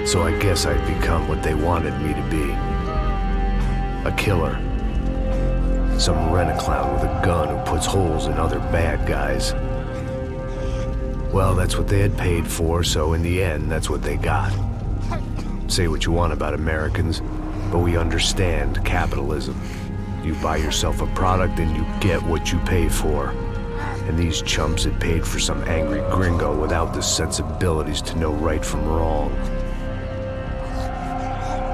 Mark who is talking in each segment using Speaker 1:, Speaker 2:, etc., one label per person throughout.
Speaker 1: So I guess I'd become what they wanted me to be. A killer. Some rent-a-clown with a gun who puts holes in other bad guys. Well, that's what they had paid for, so in the end, that's what they got. Say what you want about Americans, but we understand capitalism. You buy yourself a product and you get what you pay for. And these chumps had paid for some angry gringo without the sensibilities to know right from wrong.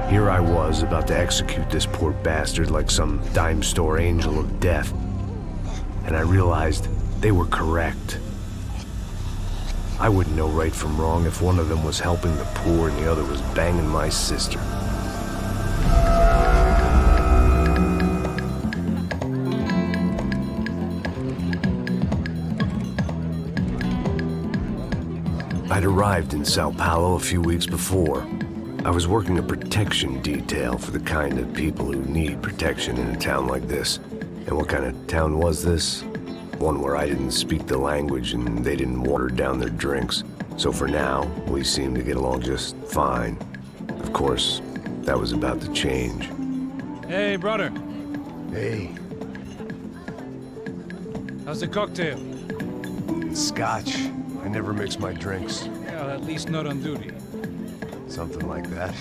Speaker 1: Here I was, about to execute this poor bastard like some dime store angel of death. And I realized they were correct. I wouldn't know right from wrong if one of them was helping the poor and the other was banging my sister. I'd arrived in Sao Paulo a few weeks before. I was working a protection detail for the kind of people who need protection in a town like this. And what kind of town was this? One where I didn't speak the language and they didn't water down their drinks. So for now, we seemed to get along just fine. Of course, that was about to change.
Speaker 2: Hey, brother.
Speaker 1: Hey.
Speaker 2: How's the cocktail?
Speaker 1: It's scotch. I never mix my drinks.
Speaker 2: Yeah, at least not on duty.
Speaker 1: Something like that.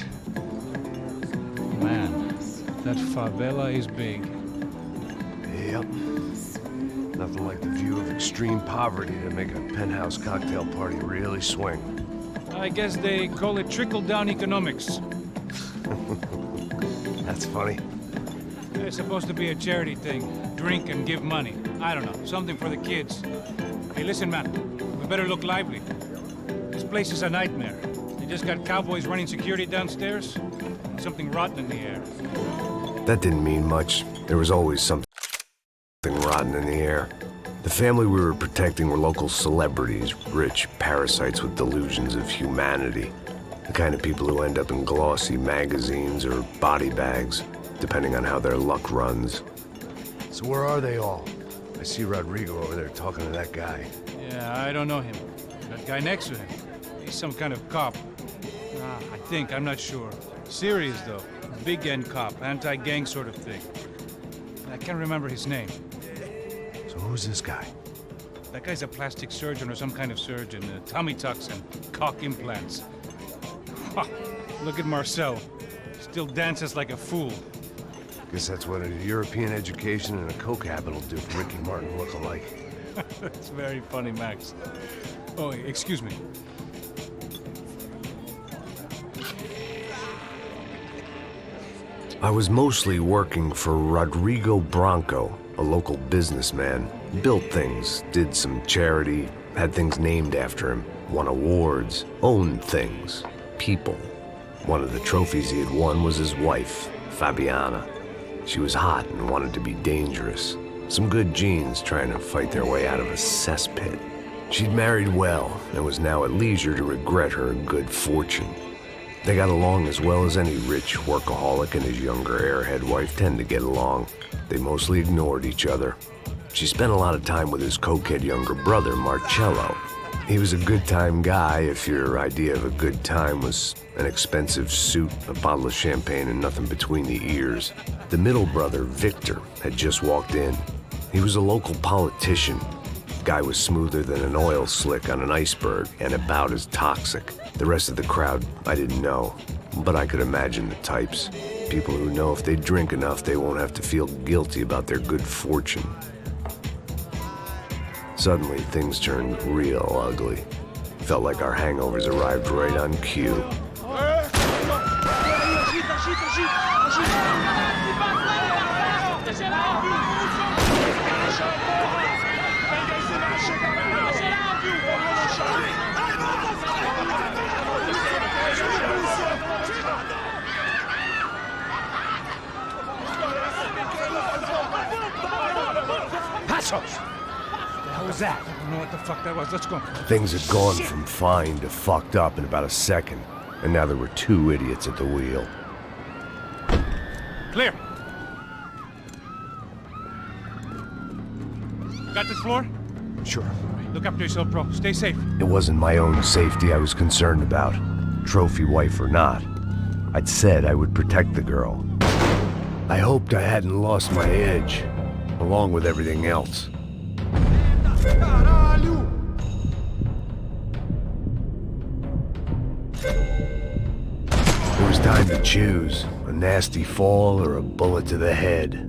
Speaker 2: Man, that favela is big.
Speaker 1: Yep. Nothing like the view of extreme poverty to make a penthouse cocktail party really swing.
Speaker 2: I guess they call it trickle-down economics.
Speaker 1: That's funny.
Speaker 2: It's supposed to be a charity thing. Drink and give money. I don't know, something for the kids. Hey, listen, man. We better look lively. This place is a nightmare. They just got cowboys running security downstairs. And something rotten in the air.
Speaker 1: That didn't mean much. There was always something rotten in the air. The family we were protecting were local celebrities, rich parasites with delusions of humanity. The kind of people who end up in glossy magazines or body bags, depending on how their luck runs. So where are they all? I see Rodrigo over there talking to that guy.
Speaker 2: Yeah, I don't know him. That guy next to him. He's some kind of cop. I think, I'm not sure. Serious, though. Big end cop, anti-gang sort of thing. I can't remember his name.
Speaker 1: So who's this guy?
Speaker 2: That guy's a plastic surgeon or some kind of surgeon. Tummy tucks and cock implants. Ha! Look at Marcel. Still dances like a fool.
Speaker 1: Guess that's what a European education and a coke habit will do for Ricky Martin look-alike.
Speaker 2: That's very funny, Max. Oh, excuse me.
Speaker 1: I was mostly working for Rodrigo Branco, a local businessman. Built things, did some charity, had things named after him, won awards, owned things, people. One of the trophies he had won was his wife, Fabiana. She was hot and wanted to be dangerous. Some good genes trying to fight their way out of a cesspit. She'd married well and was now at leisure to regret her good fortune. They got along as well as any rich workaholic and his younger airhead wife tend to get along. They mostly ignored each other. She spent a lot of time with his cokehead younger brother, Marcello. He was a good-time guy if your idea of a good time was an expensive suit, a bottle of champagne, and nothing between the ears. The middle brother, Victor, had just walked in. He was a local politician. Guy was smoother than an oil slick on an iceberg and about as toxic. The rest of the crowd, I didn't know, but I could imagine the types. People who know if they drink enough, they won't have to feel guilty about their good fortune. Suddenly, things turned real ugly. Felt like our hangovers arrived right on cue.
Speaker 2: Passos! What was that? I don't know what the fuck that was. Let's go.
Speaker 1: Things had gone from fine to fucked up in about a second, and now there were two idiots at the wheel.
Speaker 2: Clear. Got this floor?
Speaker 3: Sure.
Speaker 2: Look after yourself, bro. Stay safe.
Speaker 1: It wasn't my own safety I was concerned about, trophy wife or not. I'd said I would protect the girl. I hoped I hadn't lost my edge, along with everything else. It was time to choose, a nasty fall or a bullet to the head.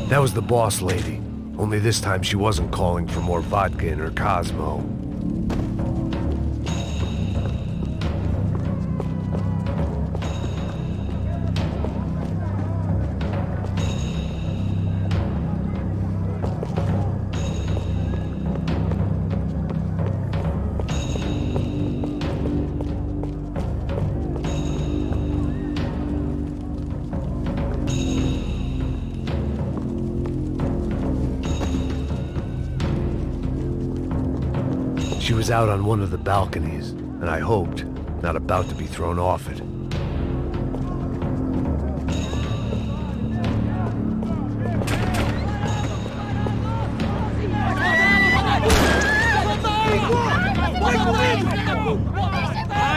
Speaker 1: That was the boss lady. Only this time she wasn't calling for more vodka in her Cosmo. She was out on one of the balconies, and I hoped, not about to be thrown off it.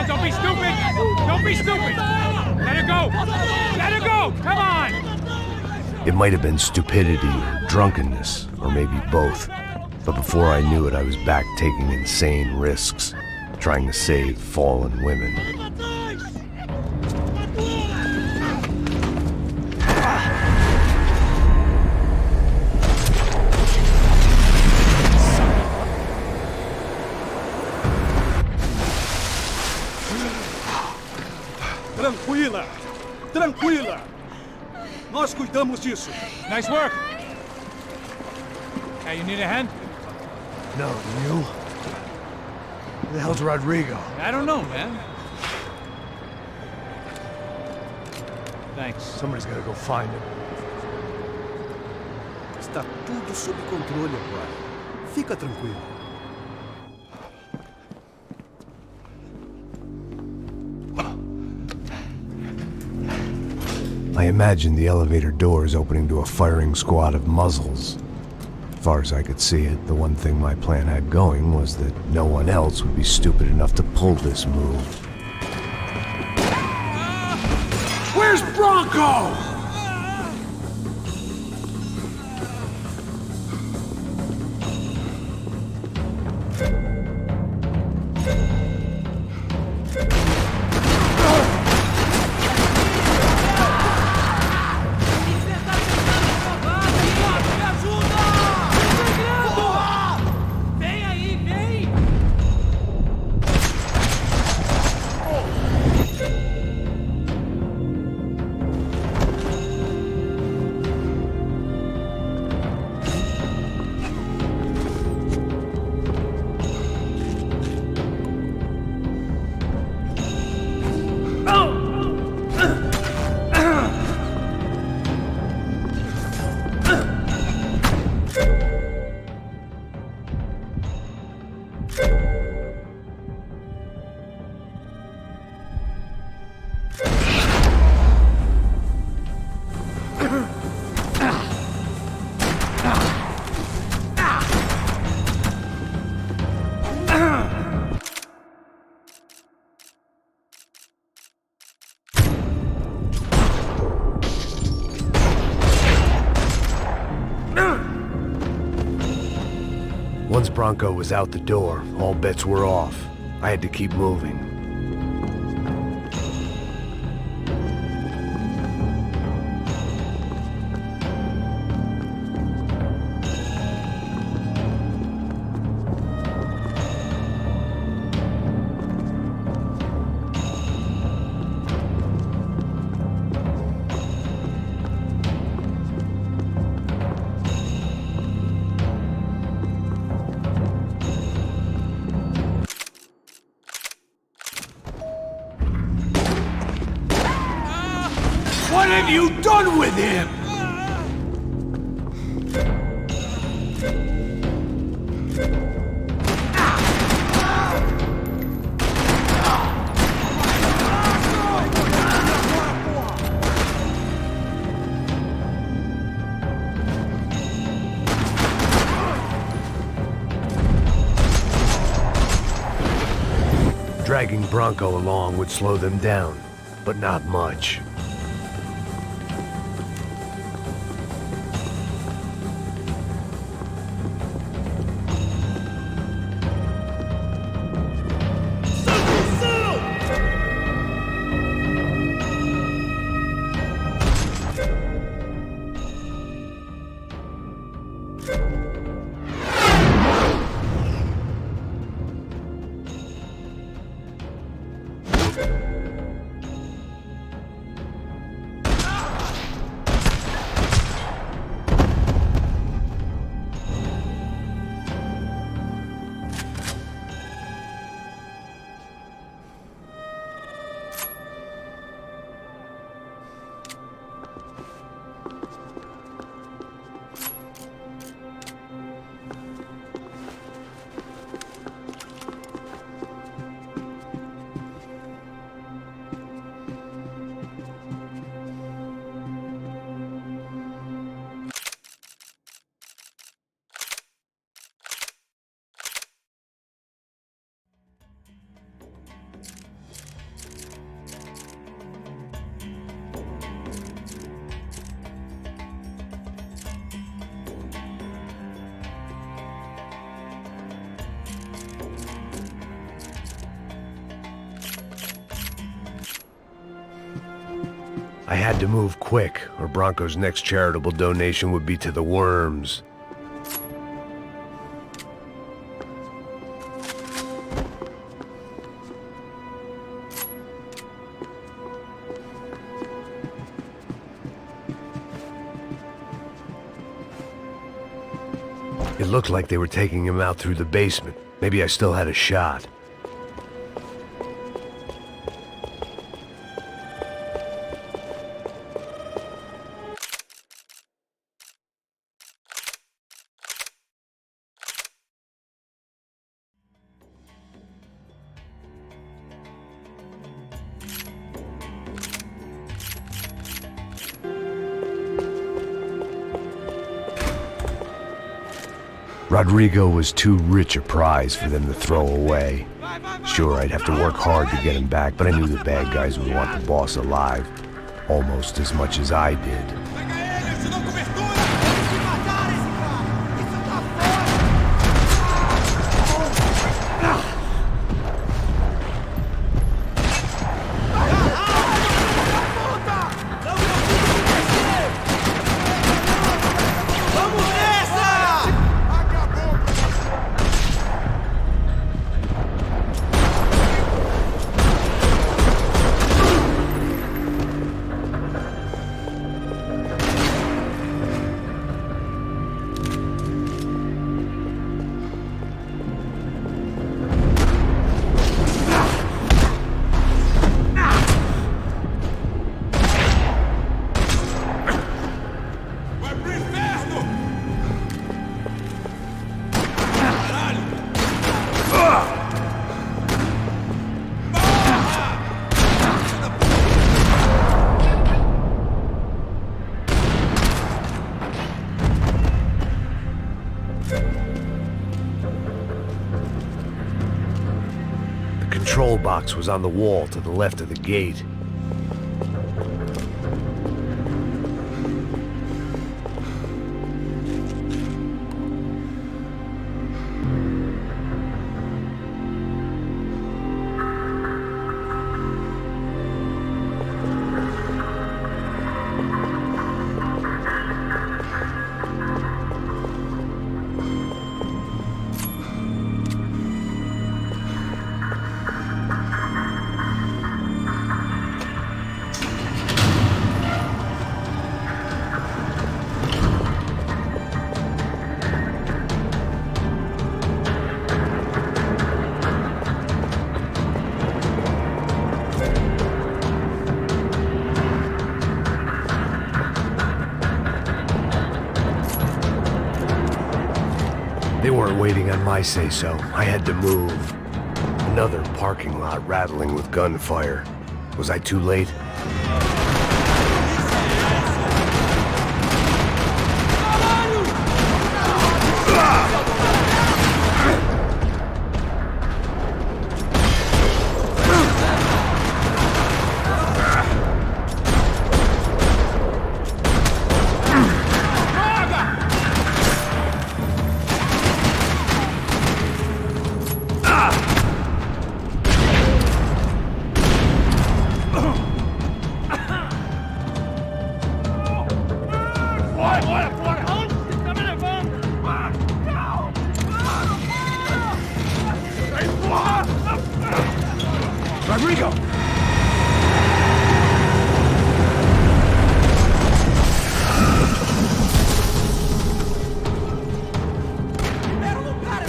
Speaker 2: Don't be stupid! Don't be stupid! Let her go! Let her go! Come on!
Speaker 1: It might have been stupidity or drunkenness, or maybe both. But before I knew it, I was back taking insane risks, trying to save fallen women.
Speaker 3: Tranquila! Tranquila! Nós cuidamos disso.
Speaker 2: Nice work. Hey, you need a hand?
Speaker 1: No, you? Who the hell's Rodrigo?
Speaker 2: I don't know, man. Thanks.
Speaker 1: Somebody's gotta go find him.
Speaker 3: Está tudo sob controle agora. Fica tranquilo.
Speaker 1: I imagined the elevator doors opening to a firing squad of muzzles. As far as I could see it, the one thing my plan had going was that no one else would be stupid enough to pull this move.
Speaker 3: Where's Bronco?
Speaker 1: Once Bronco was out the door, all bets were off. I had to keep moving.
Speaker 3: What have you done with him?
Speaker 1: Dragging Bronco along would slow them down, but not much. I had to move quick, or Bronco's next charitable donation would be to the worms. It looked like they were taking him out through the basement. Maybe I still had a shot. Rodrigo was too rich a prize for them to throw away. Sure, I'd have to work hard to get him back, but I knew the bad guys would want the boss alive, almost as much as I did. The control box was on the wall to the left of the gate. They weren't waiting on my say-so. I had to move. Another parking lot rattling with gunfire. Was I too late? Rodrigo!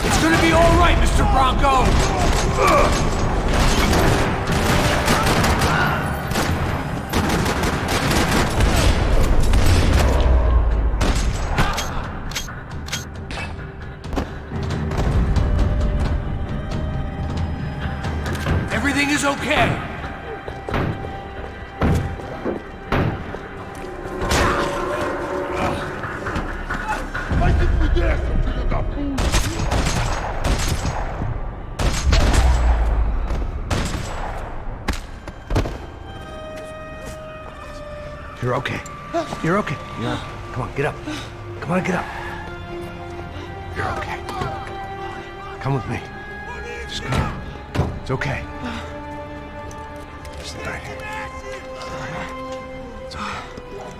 Speaker 3: It's gonna be all right, Mr. Bronco! Everything is okay.
Speaker 4: Vai se fuder, seu filho da puta!
Speaker 1: You're okay. You're okay. Yeah. Come on, get up. Come on, get up. You're okay. Come with me. Just come on. It's okay. Just right here. It's okay.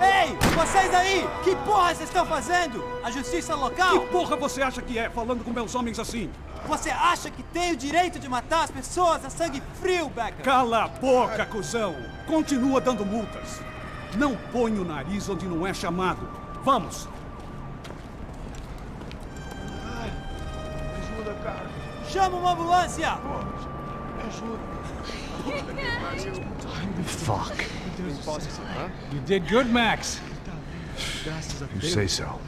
Speaker 5: Ei, vocês aí! Que porra vocês estão fazendo? A justiça local?
Speaker 6: Que porra você acha que é, falando com meus homens assim?
Speaker 5: Você acha que tem o direito de matar as pessoas a sangue frio, Becker?
Speaker 6: Cala a boca, cuzão! Continua dando multas. Não põe o nariz onde não é chamado. Vamos!
Speaker 5: Chama uma ambulância!
Speaker 1: Fuck.
Speaker 2: You did good, Max.
Speaker 1: You say so.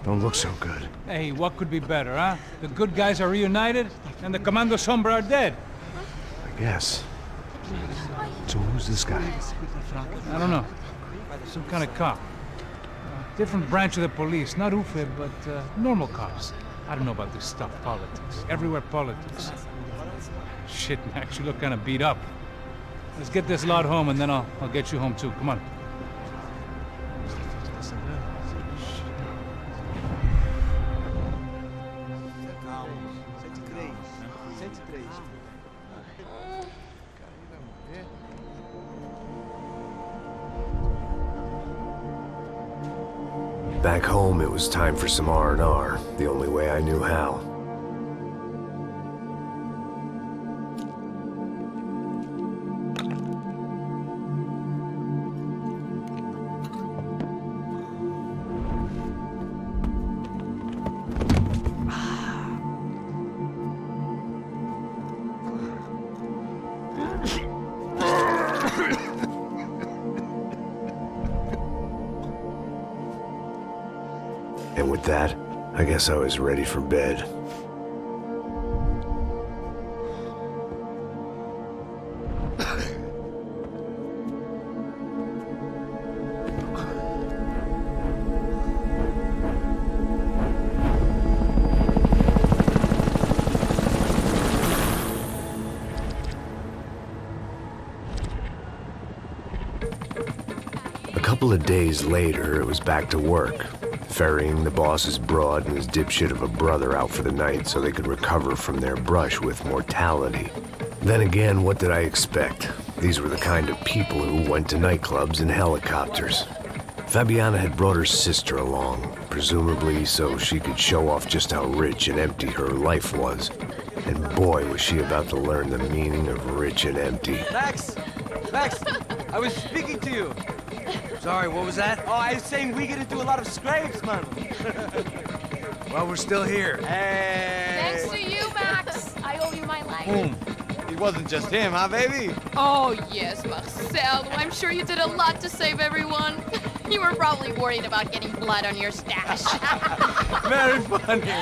Speaker 1: Don't look so good.
Speaker 2: Hey, what could be better, huh? The good guys are reunited, and the Commando Sombra are dead.
Speaker 1: I guess. So who's this guy?
Speaker 2: I don't know. Some kind of cop. Different branch of the police. Not UFE, but normal cops. I don't know about this stuff, politics. Everywhere politics. Shit, Max, you look kind of beat up. Let's get this lot home, and then I'll get you home too. Come on.
Speaker 1: Back home, it was time for some R&R, the only way I knew how. And with that, I guess I was ready for bed. A couple of days later, it was back to work. Ferrying the boss's broad and his dipshit of a brother out for the night so they could recover from their brush with mortality. Then again, what did I expect? These were the kind of people who went to nightclubs in helicopters. Fabiana had brought her sister along, presumably so she could show off just how rich and empty her life was. And boy, was she about to learn the meaning of rich and empty.
Speaker 7: Max! Max! I was speaking to you! Sorry, what was that? Oh, I was saying we get to do a lot of scrapes, man.
Speaker 8: Well, we're still here.
Speaker 7: Hey!
Speaker 9: Thanks to you, Max. I owe you my life.
Speaker 7: Boom. It wasn't just him, huh, baby?
Speaker 9: Oh, yes, Marcel. I'm sure you did a lot to save everyone. You were probably worried about getting blood on your stash.
Speaker 7: Very funny.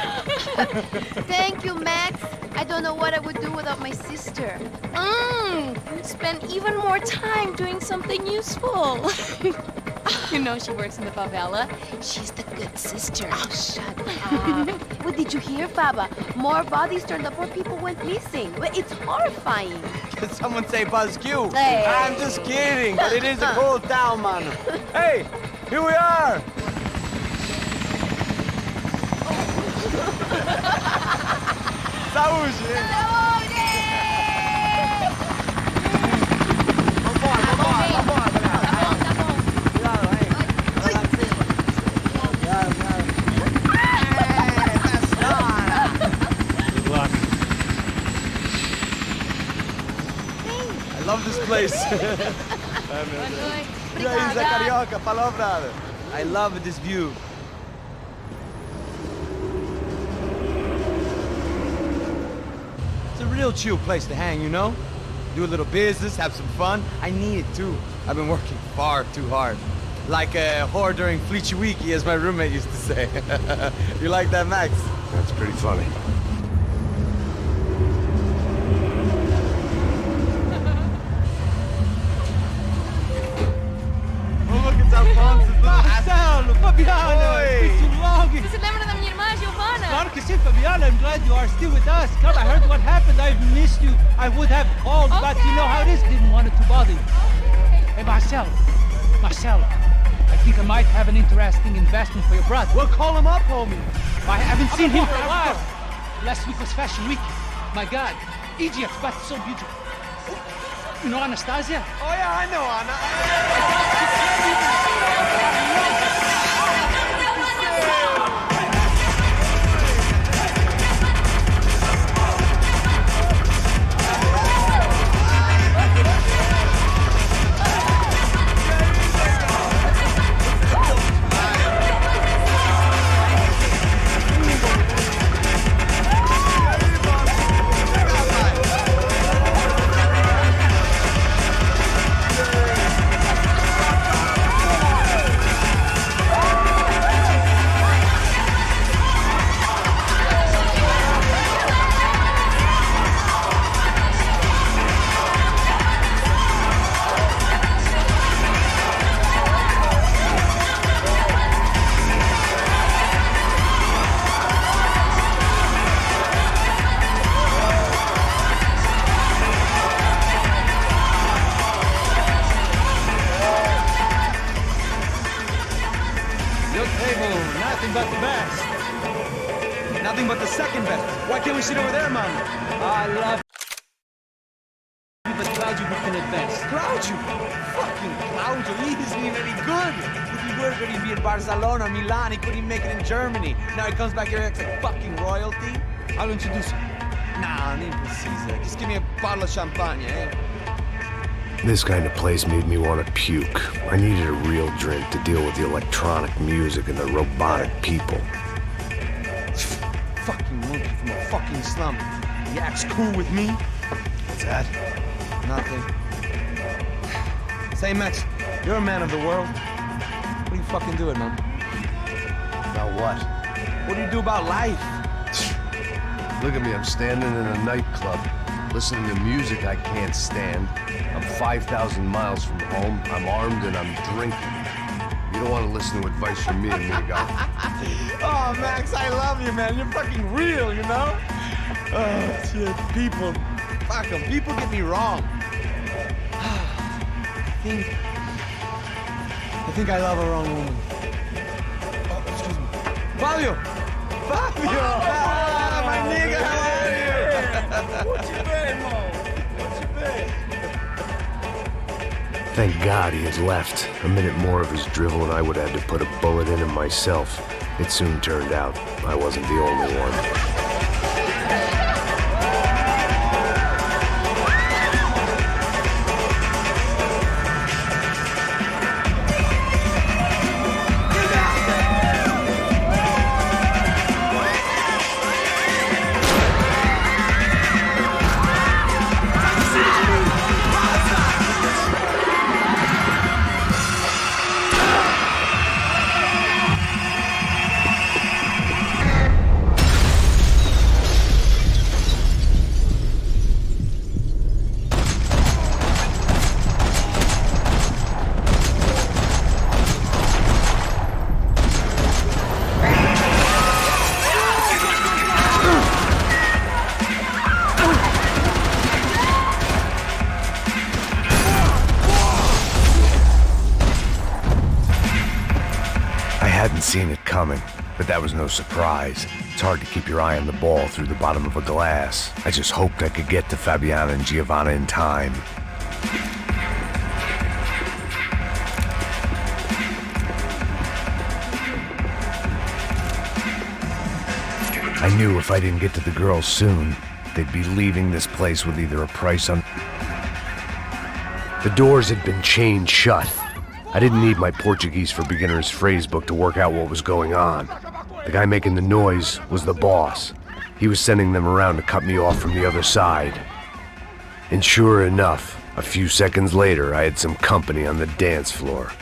Speaker 10: Thank you, Max. I don't know what I would do without my sister.
Speaker 9: Spend even more time doing something useful. You know she works in the favela. She's the good sister.
Speaker 10: Oh, shut up. What did you hear, Baba? More bodies turned up where people went missing. It's horrifying.
Speaker 7: Did someone say Buzz Q?
Speaker 10: Hey.
Speaker 7: I'm just kidding, but it is a cold town, man. Hey, here we are. Saúde! I love this place. Carioca, palavra. I love this view. It's a real chill place to hang, you know? Do a little business, have some fun. I need it too. I've been working far too hard. Like a whore during Fleechy Weeky, as my roommate used to say. You like that, Max?
Speaker 1: That's pretty funny.
Speaker 5: Marcelo, Fabiana, it's been too long.
Speaker 9: Você se lembra da minha irmã, Giovanna?
Speaker 5: Claro que sim, Fabiana. I'm glad you are still with us. Come, I heard what happened. I've missed you. I would have called, but you know how it is. Didn't want it to bother you. Hey, Marcelo, I think I might have an interesting investment for your brother.
Speaker 7: Well, call him up, homie.
Speaker 5: I haven't seen him for a while. Last week was Fashion Week. My God, Egypt, but so beautiful. You know Anastasia?
Speaker 7: Oh yeah, I know Anna. anything but the second best. Why can't we sit over there, man?
Speaker 5: I love you, but Claudio can advance.
Speaker 7: Claudio? Fucking Claudio, he isn't even any good. If he were going to be in Barcelona, Milan, he couldn't make it in Germany. Now he comes back here and acts like fucking royalty.
Speaker 5: I'll introduce you.
Speaker 7: Nah, nem precisa. Just give me a bottle of champagne, eh?
Speaker 1: This kind of place made me want to puke. I needed a real drink to deal with the electronic music and the robotic people.
Speaker 7: Fucking monkey from a fucking slum. He acts cool with me.
Speaker 1: What's that?
Speaker 7: Nothing. Say, Max, you're a man of the world. What do you fucking do it, man?
Speaker 1: About what?
Speaker 7: What do you do about life?
Speaker 1: Look at me, I'm standing in a nightclub, listening to music I can't stand. I'm 5,000 miles from home, I'm armed, and I'm drinking. You don't want to listen to advice from me, amigo.
Speaker 7: Oh, Max, I love you, man. You're fucking real, you know? Oh, shit, people. Fuck 'em. People get me wrong. I think I love a wrong woman. Oh, excuse me. Fabio! Fabio! Ah, my nigga, how are you?
Speaker 4: What you been, Mo? What you been?
Speaker 1: Thank God he had left. A minute more of his drivel and I would have had to put a bullet in him myself. It soon turned out I wasn't the only one. I hadn't seen it coming, but that was no surprise. It's hard to keep your eye on the ball through the bottom of a glass. I just hoped I could get to Fabiana and Giovanna in time. I knew if I didn't get to the girls soon, they'd be leaving this place with either a price on... The doors had been chained shut. I didn't need my Portuguese for Beginners phrase book to work out what was going on. The guy making the noise was the boss. He was sending them around to cut me off from the other side. And sure enough, a few seconds later, I had some company on the dance floor.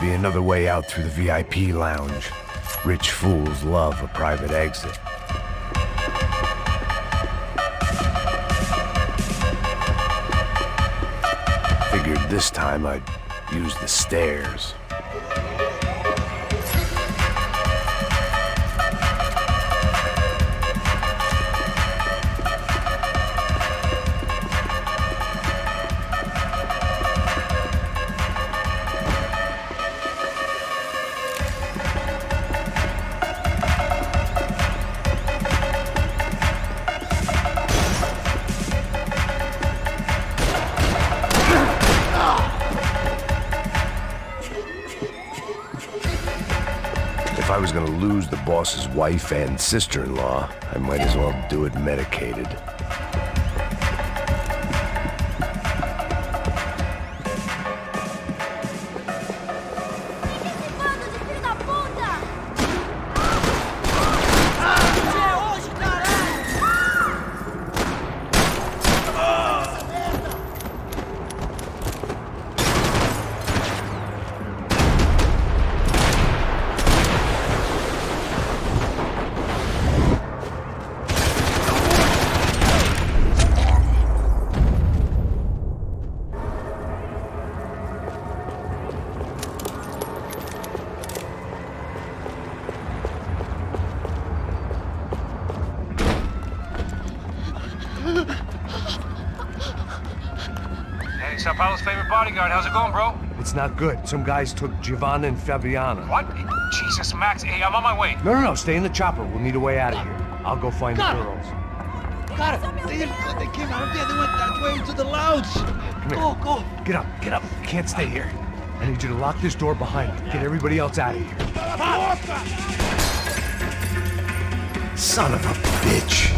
Speaker 1: Another way out through the VIP lounge. Rich fools love a private exit. Figured this time I'd use the stairs. If I was gonna lose the boss's wife and sister-in-law, I might as well do it medicated.
Speaker 2: favorite bodyguard. How's it going, bro?
Speaker 1: It's not good. Some guys took Giovanna and Fabiana.
Speaker 2: What? Jesus, Max. Hey, I'm on my way.
Speaker 1: No, stay in the chopper. We'll need a way out of here. I'll go find the girls.
Speaker 5: Got it. They came out of there. They went that way into the lounge.
Speaker 1: Come here.
Speaker 5: Go.
Speaker 1: Get up. You can't stay here. I need you to lock this door behind you. Get everybody else out of here. Son of a bitch.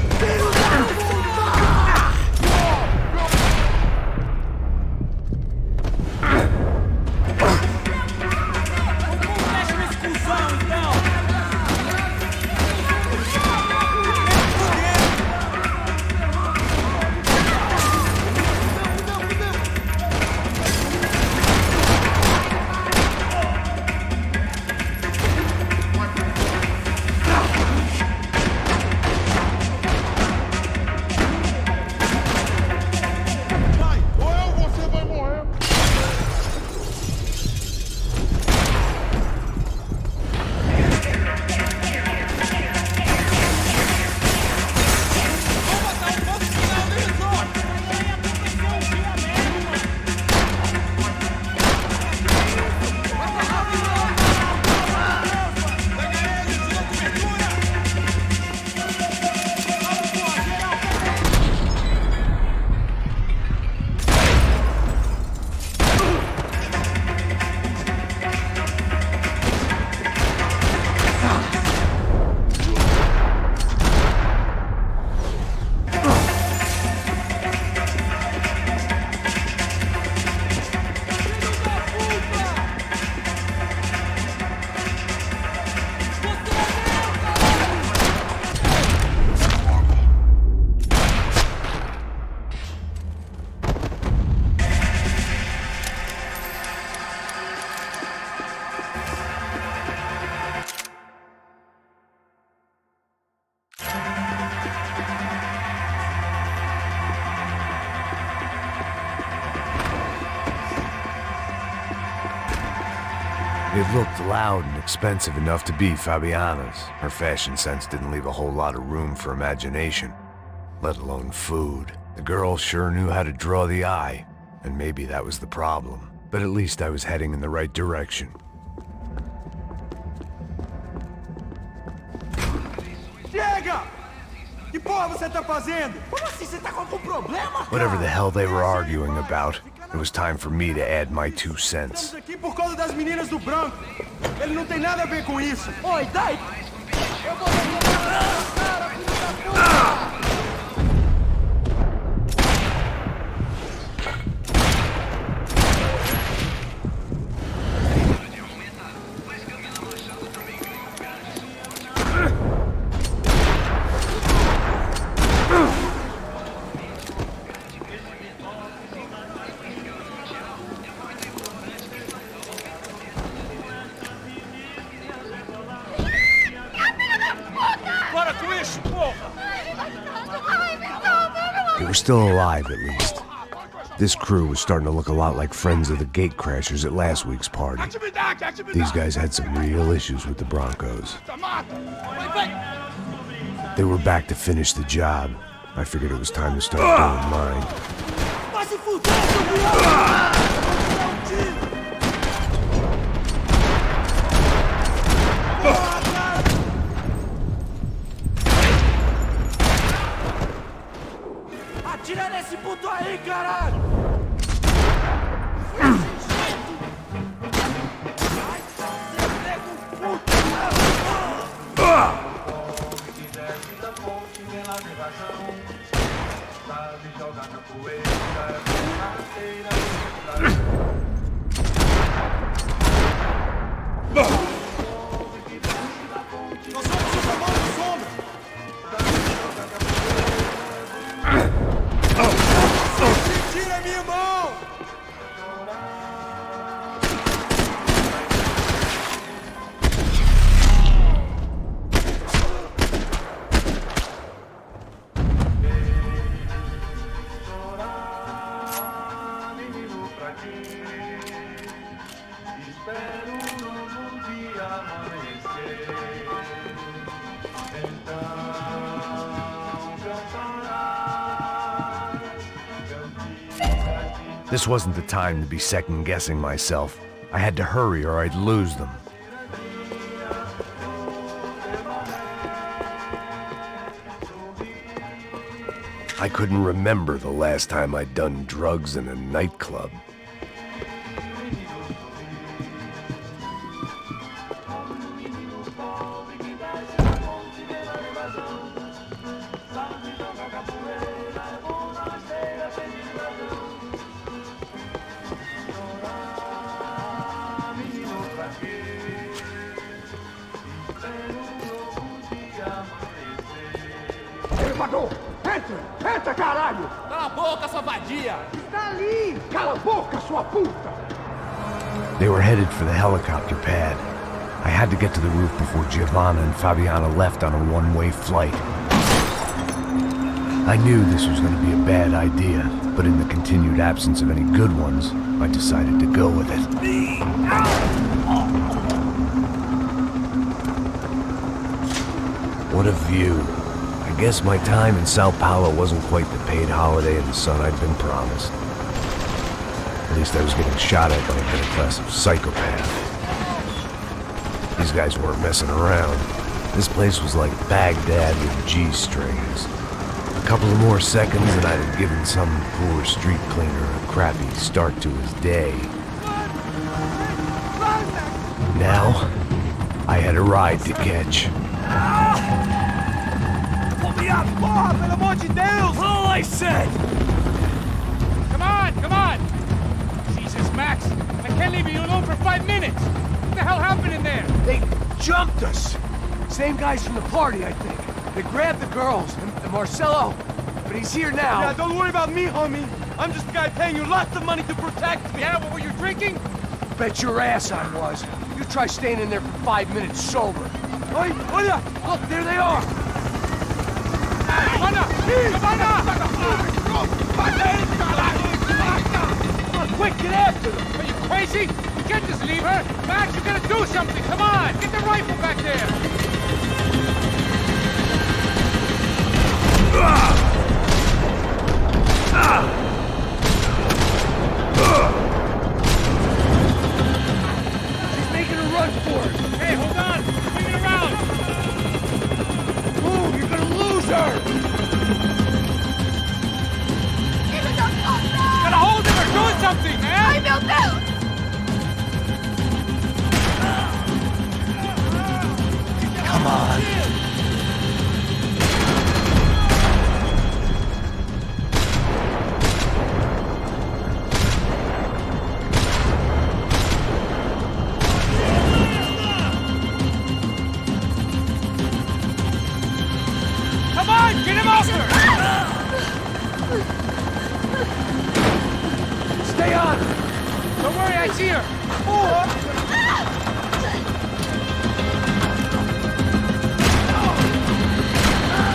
Speaker 1: It looked loud and expensive enough to be Fabiana's. Her fashion sense didn't leave a whole lot of room for imagination, let alone food. The girl sure knew how to draw the eye, and maybe that was the problem. But at least I was heading in the right direction.
Speaker 3: Chega! Que porra você tá fazendo? Como assim? Você tá com algum problema, cara?
Speaker 1: Whatever the hell they were arguing about, it was time for me to add my 2 cents.
Speaker 3: Estamos aqui por causa das meninas do branco. Ele não tem nada a ver com isso. Oi, dai! Eu vou cara, filho da puta!
Speaker 1: They were still alive, at least. This crew was starting to look a lot like friends of the gatecrashers at last week's party. These guys had some real issues with the Broncos. They were back to finish the job. I figured it was time to start doing mine.
Speaker 3: Atira nesse puto aí, caralho!
Speaker 1: This wasn't the time to be second-guessing myself. I had to hurry or I'd lose them. I couldn't remember the last time I'd done drugs in a nightclub.
Speaker 4: Elevador! Entra! Entra, caralho!
Speaker 3: Cala a boca, sua vadia!
Speaker 4: Está ali! Cala a boca, sua puta!
Speaker 1: They were headed for the helicopter pad. I had to get to the roof before Giovanna and Fabiana left on a one-way flight. I knew this was going to be a bad idea, but in the continued absence of any good ones, I decided to go with it. What a view. I guess my time in Sao Paulo wasn't quite the paid holiday in the sun I'd been promised. At least I was getting shot at by a middle-class psychopath. These guys weren't messing around. This place was like Baghdad with G-strings. A couple of more seconds and I'd have given some poor street cleaner a crappy start to his day. Now, I had a ride to catch.
Speaker 3: Porra, pelo amor de Deus! All I said! Come on, come on! Jesus, Max, I can't leave you alone for 5 minutes! What the hell happened in there?
Speaker 8: They jumped us! Same guys from the party, I think. They grabbed the girls, and Marcelo, but he's here now.
Speaker 3: Yeah, don't worry about me, homie. I'm just a guy paying you lots of money to protect me. Yeah, what were you drinking?
Speaker 8: Bet your ass I was. You try staying in there for 5 minutes sober.
Speaker 3: Oi, olha!
Speaker 8: Look, there they are!
Speaker 3: Giovanna!
Speaker 8: Come on, quick, get after them!
Speaker 3: Are you crazy? You can't just leave her! Max, you gotta do something! Come on! Get the rifle back there!
Speaker 8: She's making a run for it!
Speaker 3: Hey, hold on! Bring it around!
Speaker 8: Move, you're gonna lose her!
Speaker 3: You gotta hold him or do something, man!
Speaker 10: Ai, meu Deus!
Speaker 1: Come on.
Speaker 3: Come on! Get him off her!
Speaker 8: Stay on!
Speaker 3: Don't worry, I see her!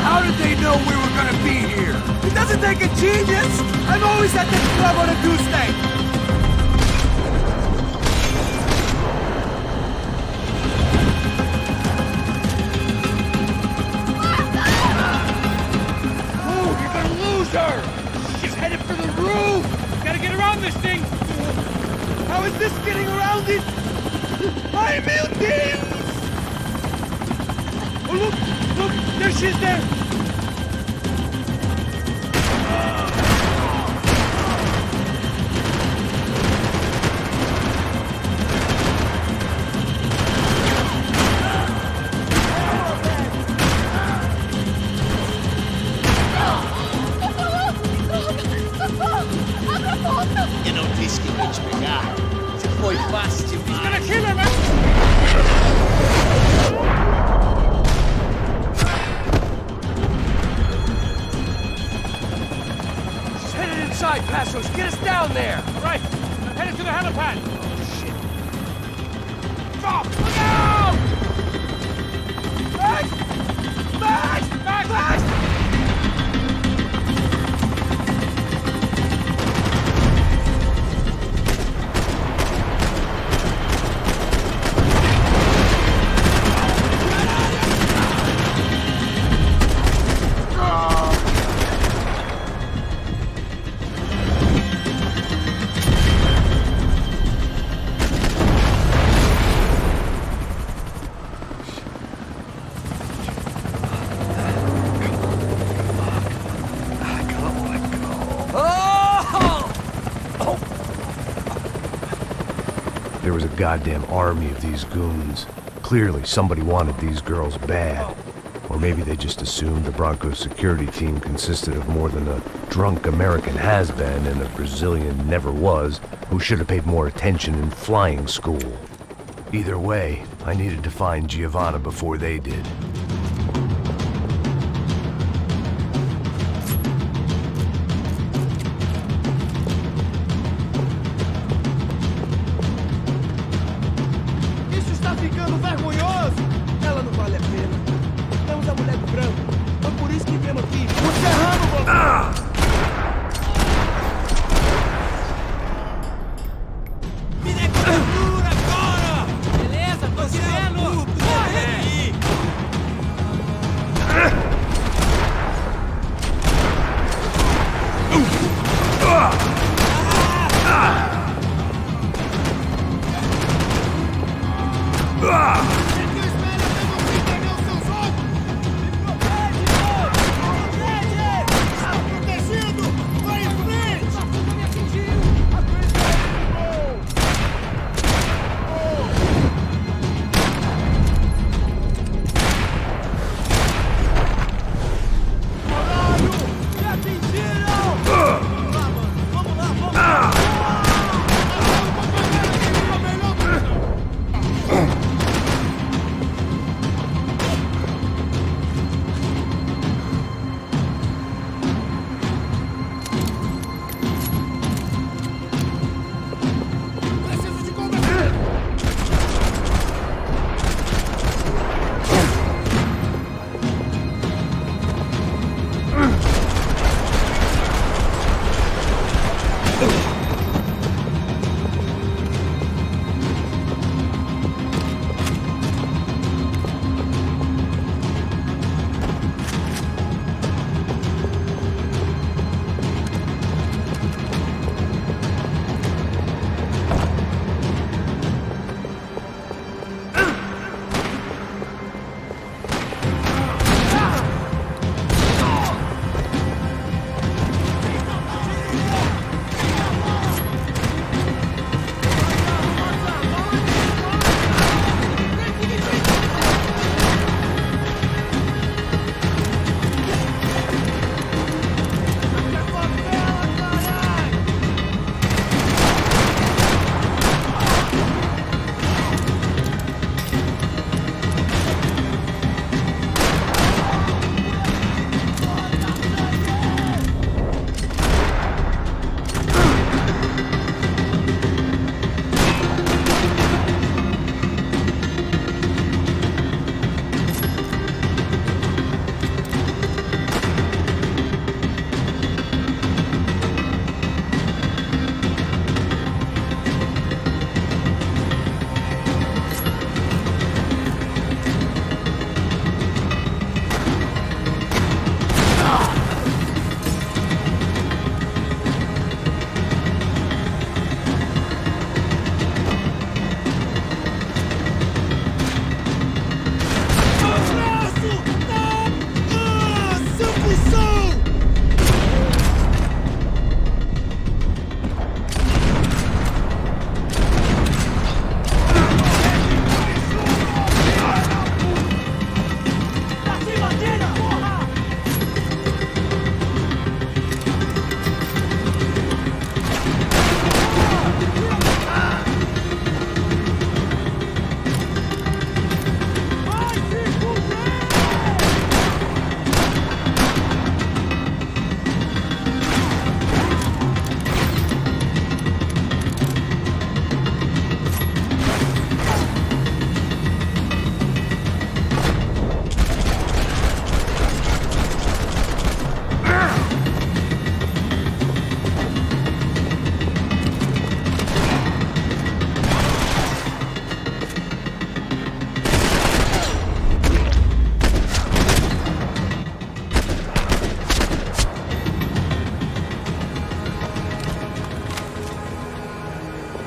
Speaker 8: How did they know we were gonna be here?
Speaker 3: It doesn't take a genius! I'm always at this club on a Tuesday!
Speaker 8: Move, you're gonna lose her! She's headed for the roof!
Speaker 3: Gotta get around this thing! How is this getting around it? Ay, meu Deus! Oh, look! Look! There she is there!
Speaker 11: Eu não disse que ia te pegar. Você foi fácil
Speaker 3: He's
Speaker 11: demais.
Speaker 3: gonna kill her, man!
Speaker 8: She's headed inside, Passos! Get us down there!
Speaker 3: Right! I'm headed to the helipad! Shit! Stop! Look out! Max! Max! Max! Max!
Speaker 1: There was a goddamn army of these goons. Clearly, somebody wanted these girls bad. Or maybe they just assumed the Broncos security team consisted of more than a drunk American has-been and a Brazilian never-was who should have paid more attention in flying school. Either way, I needed to find Giovanna before they did.
Speaker 8: Isso está ficando vergonhoso! Ela não vale a pena. Temos a mulher do branco. Foi por isso que viemos aqui. O serrano, você! Me dê cobertura agora! Beleza, tô vendo! Corre!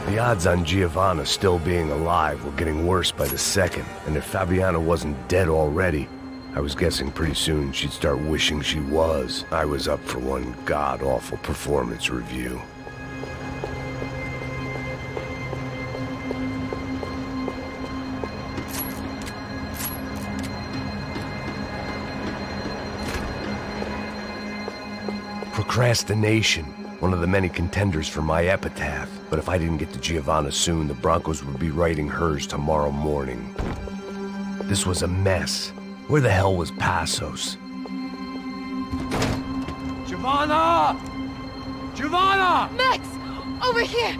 Speaker 1: The odds on Giovanna still being alive were getting worse by the second, and if Fabiana wasn't dead already, I was guessing pretty soon she'd start wishing she was. I was up for one god-awful performance review. Procrastination, one of the many contenders for my epitaph. But if I didn't get to Giovanna soon, the Broncos would be writing hers tomorrow morning. This was a mess. Where the hell was Passos?
Speaker 8: Giovanna! Giovanna!
Speaker 10: Max! Over here!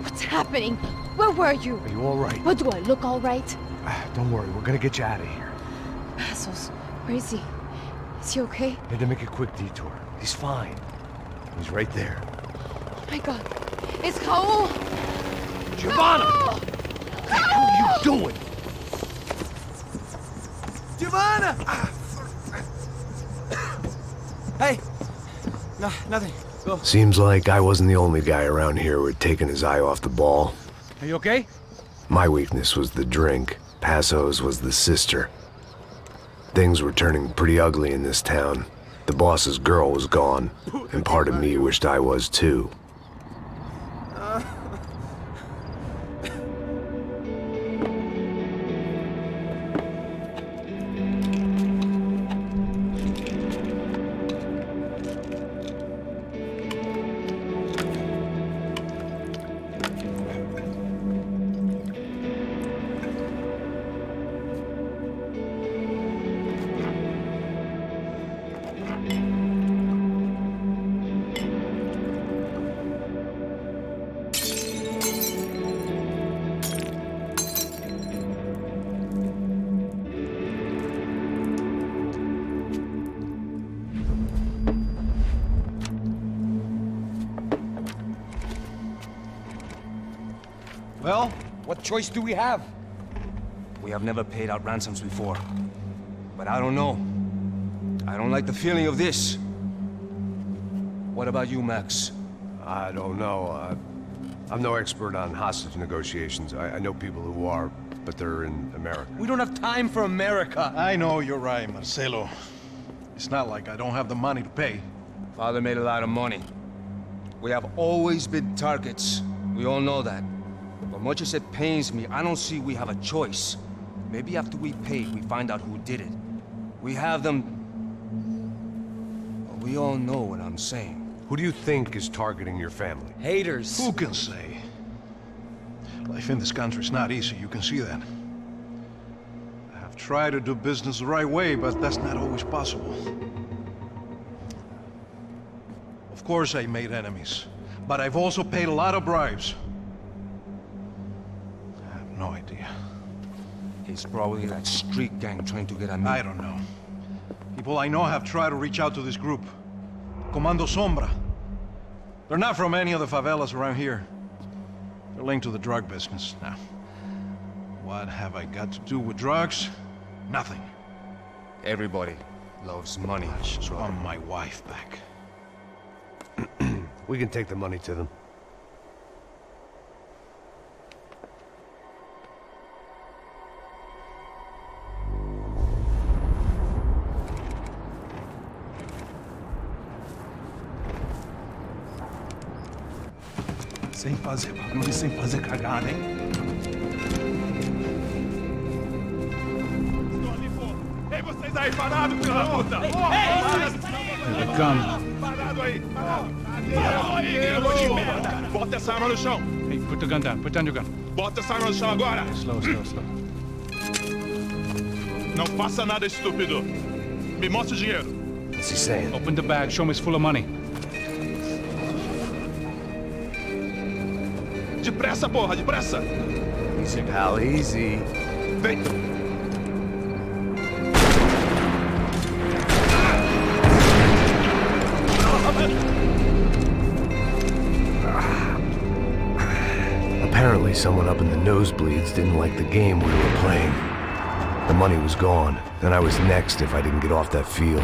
Speaker 10: What's happening? Where were you?
Speaker 8: Are you all right?
Speaker 10: What, do I look all right?
Speaker 8: Don't worry, we're gonna get you out of here.
Speaker 10: Passos, where is he? Is he okay?
Speaker 8: Had to make a quick detour. He's fine. He's right there.
Speaker 10: Oh my god. It's Raul!
Speaker 8: Giovanna!
Speaker 10: Raul!
Speaker 8: What the hell are you doing?
Speaker 7: Giovanna! Hey! No, nothing. Go.
Speaker 1: Seems like I wasn't the only guy around here who had taken his eye off the ball.
Speaker 2: Are you okay?
Speaker 1: My weakness was the drink. Passos was the sister. Things were turning pretty ugly in this town. The boss's girl was gone, and part of me wished I was too.
Speaker 7: Well, what choice do we have?
Speaker 12: We have never paid out ransoms before. But I don't know. I don't like the feeling of this. What about you, Max?
Speaker 1: I don't know. I'm no expert on hostage negotiations. I know people who are, but they're in America.
Speaker 7: We don't have time for America.
Speaker 4: I know you're right, Marcelo. It's not like I don't have the money to pay.
Speaker 12: Father made a lot of money. We have always been targets. We all know that. But much as it pains me, I don't see we have a choice. Maybe after we pay, we find out who did it. We have them... Well, we all know what I'm saying.
Speaker 1: Who do you think is targeting your family?
Speaker 7: Haters.
Speaker 4: Who can say? Life in this country is not easy, you can see that. I have tried to do business the right way, but that's not always possible. Of course I made enemies, but I've also paid a lot of bribes. I have no idea.
Speaker 12: It's probably that street gang trying to get at me.
Speaker 4: I don't know. People I know have tried to reach out to this group. Comando Sombra. They're not from any of the favelas around here. They're linked to the drug business. Now, what have I got to do with drugs? Nothing.
Speaker 12: Everybody loves money.
Speaker 4: I just want my wife back.
Speaker 1: We can take the money to them.
Speaker 6: Sem fazer barulho e sem fazer cagada, hein?
Speaker 4: Estou ali, pô! Ei, vocês aí, parado, filho da puta! Ei, parado aí! Parado aí, grilo de merda! Bota essa arma no chão!
Speaker 2: Hey, put the gun down. Put down your gun.
Speaker 4: Bota essa arma no chão agora!
Speaker 2: Slow, slow, slow.
Speaker 4: Não faça nada, estúpido! Me mostre o dinheiro!
Speaker 1: What's he saying?
Speaker 2: Open the bag. Show me it's full of money.
Speaker 4: Depressa, porra, depressa!
Speaker 1: Easy, pal, easy.
Speaker 4: Vem!
Speaker 1: Apparently someone up in the nosebleeds didn't like the game we were playing. The money was gone, and I was next if I didn't get off that field.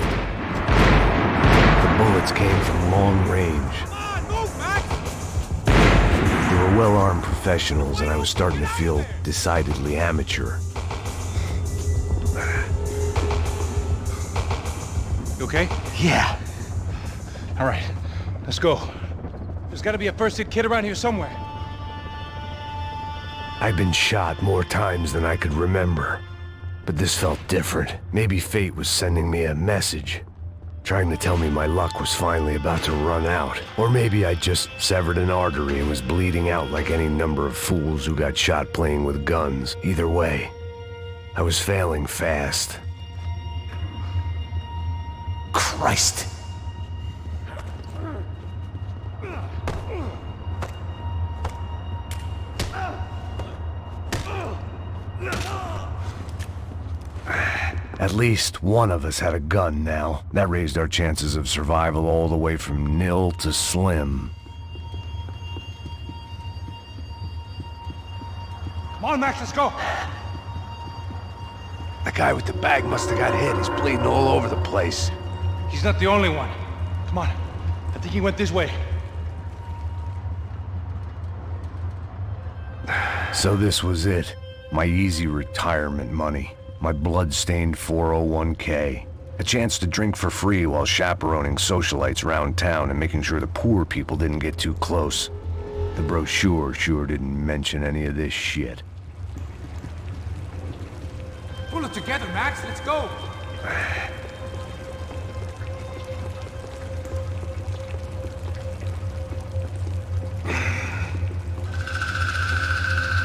Speaker 1: The bullets came from long range. They were well-armed professionals, and I was starting to feel decidedly amateur.
Speaker 2: You okay?
Speaker 1: Yeah.
Speaker 2: All right, let's go. There's got to be a first-aid kit around here somewhere.
Speaker 1: I'd been shot more times than I could remember. But this felt different. Maybe fate was sending me a message. trying to tell me my luck was finally about to run out. Or maybe I just severed an artery and was bleeding out like any number of fools who got shot playing with guns. Either way, I was failing fast. Christ! At least one of us had a gun now. That raised our chances of survival all the way from nil to slim.
Speaker 3: Come on, Max, let's go.
Speaker 1: The guy with the bag must have got hit. He's bleeding all over the place.
Speaker 3: He's not the only one. Come on. I think he went this way.
Speaker 1: So this was it. My easy retirement money. My blood-stained 401k. A chance to drink for free while chaperoning socialites around town and making sure the poor people didn't get too close. The brochure sure didn't mention any of this shit.
Speaker 3: Pull it together, Max. Let's go.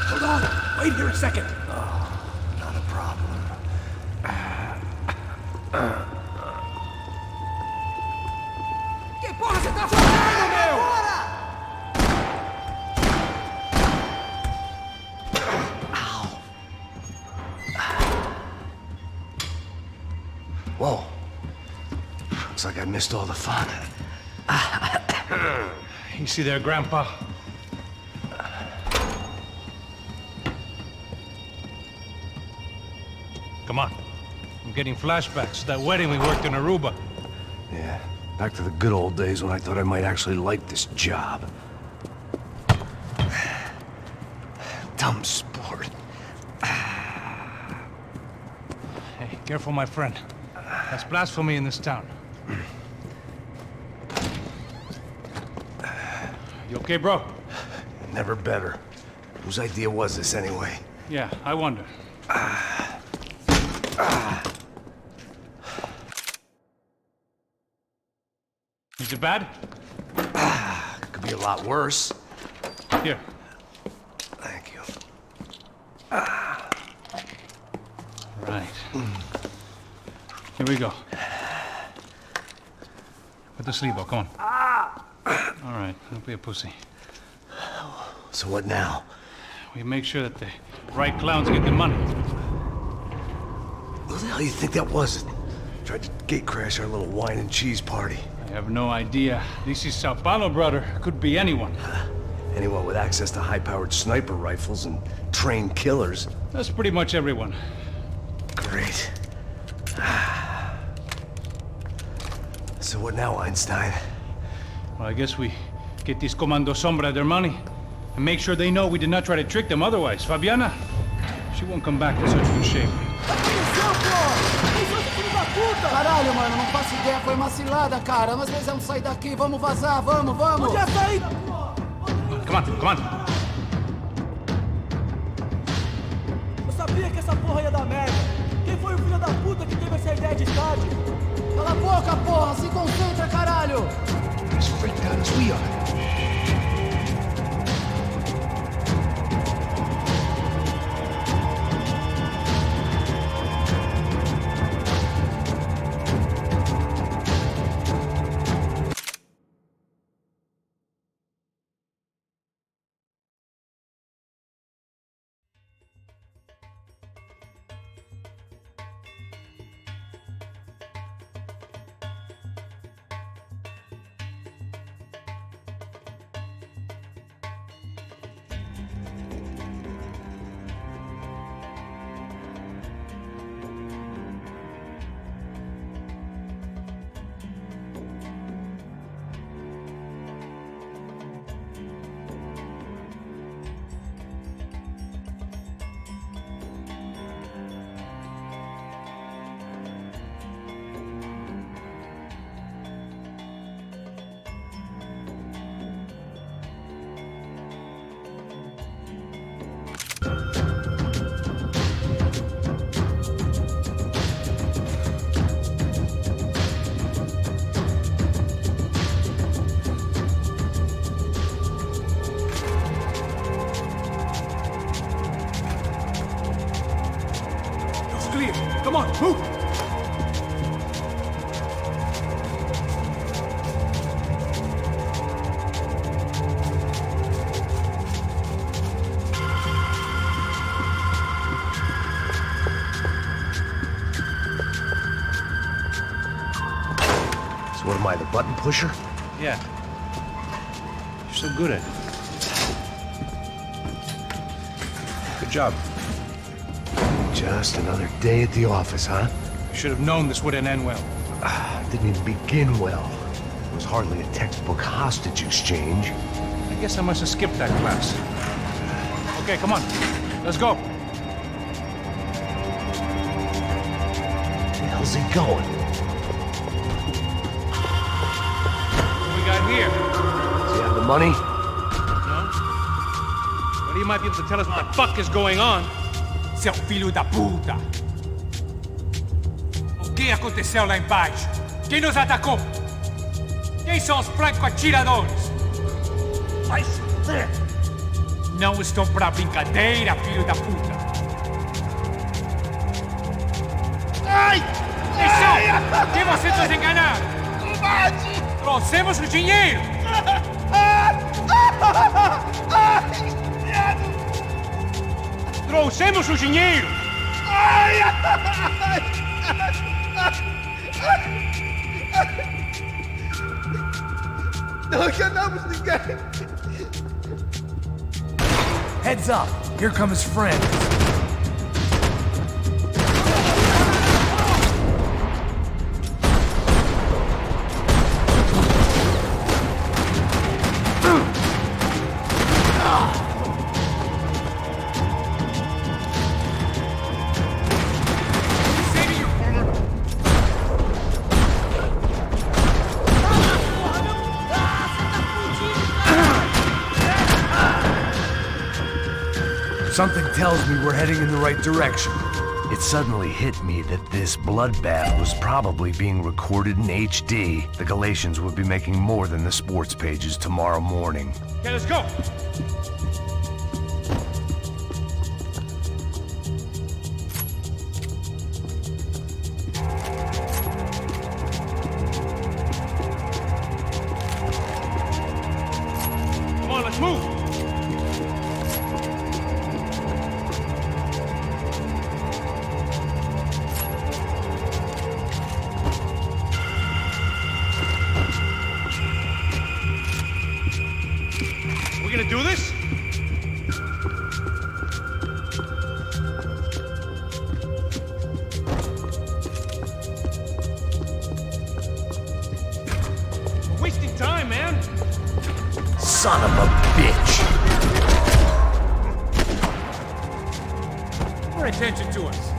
Speaker 8: Hold on. Wait here a second.
Speaker 1: Not a problem.
Speaker 3: Que porra você tá fazendo, meu?
Speaker 1: Whoa. Looks like I missed all the fun.
Speaker 2: You see there, Grandpa? Come on. I'm getting flashbacks to that wedding we worked in Aruba.
Speaker 1: Yeah, back to the good old days when I thought I might actually like this job. Dumb sport.
Speaker 2: Hey, careful, my friend. That's blasphemy in this town. You okay, bro?
Speaker 1: Never better. Whose idea was this anyway?
Speaker 2: Yeah, I wonder. Is it bad?
Speaker 1: Could be a lot worse.
Speaker 2: Here.
Speaker 1: Thank you.
Speaker 2: Right. Here we go. Put the sleeve on, come on. All right, don't be a pussy.
Speaker 1: So what now?
Speaker 2: We make sure that the right clowns get the money.
Speaker 1: Who the hell do you think that was? Tried to gate crash our little wine and cheese party.
Speaker 2: I have no idea. This is Sao Paulo, brother. Could be anyone.
Speaker 1: Anyone with access to high-powered sniper rifles and trained killers.
Speaker 2: That's pretty much everyone.
Speaker 1: Great. So what now, Einstein?
Speaker 2: Well, I guess we get these Comando Sombra their money and make sure they know we did not try to trick them otherwise. Fabiana, she won't come back in such good shape.
Speaker 8: Caralho, mano, não faço ideia, foi uma cilada, cara. Nós precisamos sair daqui, vamos vazar, vamos! Onde é sair?
Speaker 2: Come on, come on.
Speaker 8: Eu sabia que essa porra ia dar merda. Quem foi o filho da puta que teve essa ideia de estádio? Cala a boca, porra! Se concentra, caralho!
Speaker 1: As freaked out as we are.
Speaker 6: Come on, move!
Speaker 1: So what am I, the button pusher?
Speaker 2: Yeah. You're so good at it. Good job.
Speaker 1: Just another day at the office, huh?
Speaker 2: You should have known this wouldn't end well.
Speaker 1: Didn't even begin well. It was hardly a textbook hostage exchange.
Speaker 2: I guess I must have skipped that class. Okay, come on. Let's go.
Speaker 1: Where the hell's he going?
Speaker 2: What we got here?
Speaker 1: Does he have the money?
Speaker 2: No? But he might be able to tell us what the fuck is going on.
Speaker 3: Seu filho da puta! O que aconteceu lá embaixo? Quem nos atacou? Quem são os franco-atiradores? Vai se fuder! Não estou pra brincadeira, filho da puta! Ai! Atenção! Quem vocês nos enganaram? Combate! Trouxemos o dinheiro! Trouxemos o dinheiro!
Speaker 7: Não enganamos ninguém!
Speaker 3: Heads up! Here come his friends!
Speaker 1: Something tells me we're heading in the right direction. It suddenly hit me that this bloodbath was probably being recorded in HD. The Galatians would be making more than the sports pages tomorrow morning.
Speaker 2: Okay, let's go. Come on, let's move. We gonna do this? We're wasting time, man.
Speaker 1: Son of a bitch!
Speaker 3: Pay attention to us!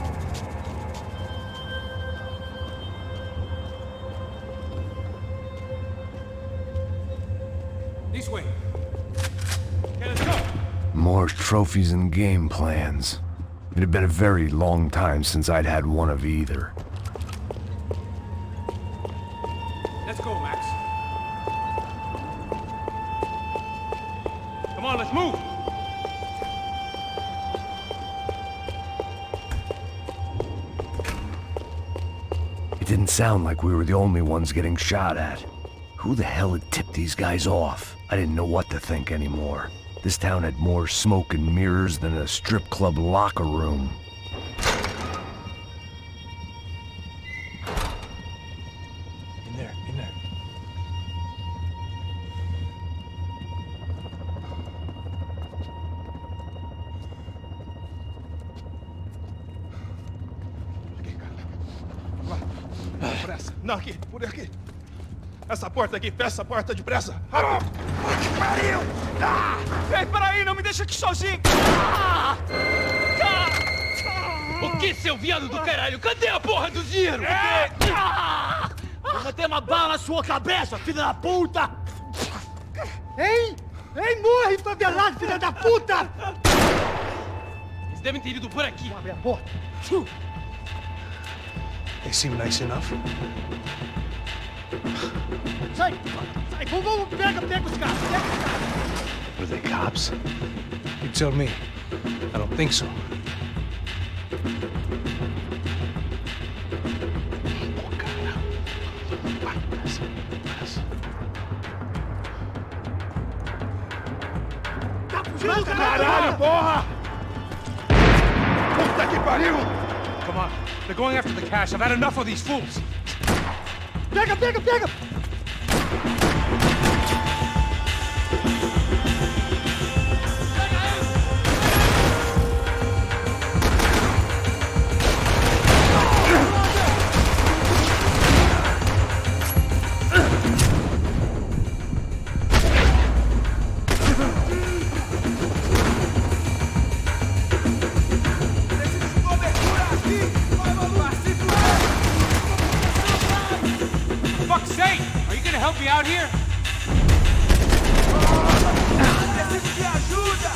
Speaker 3: This way! Okay, let's go!
Speaker 1: More trophies and game plans. It had been a very long time since I'd had one of either.
Speaker 3: Let's go, Max.
Speaker 2: Come on, let's move.
Speaker 1: It didn't sound like we were the only ones getting shot at. Who the hell had tipped these guys off? I didn't know what to think anymore. This town had more smoke and mirrors than a strip club locker room.
Speaker 2: In there, in there.
Speaker 13: Pressa. Não, aqui, por aqui. Essa porta aqui, fecha essa porta depressa. Rápido. Que pariu! Ei, peraí, não me deixa aqui sozinho.
Speaker 5: O que, seu viado do caralho? Cadê a porra do dinheiro? Vou meter uma bala na sua cabeça, filha da puta!
Speaker 8: Hein? Hein, morre, favelado, filha da puta!
Speaker 5: Eles devem ter ido por aqui.
Speaker 8: Abre a porta.
Speaker 6: They seem nice enough.
Speaker 8: Sai! Sai! Vamos, pega os caras!
Speaker 1: Were they cops?
Speaker 2: You tell me. I don't think so.
Speaker 13: Caralho, porra! Puta que pariu!
Speaker 2: Come on. They're going after the cash. I've had enough of these fools.
Speaker 3: Pega, pega, pega!
Speaker 2: For fuck's sake! Are you gonna help me out here?
Speaker 8: Preciso de ajuda!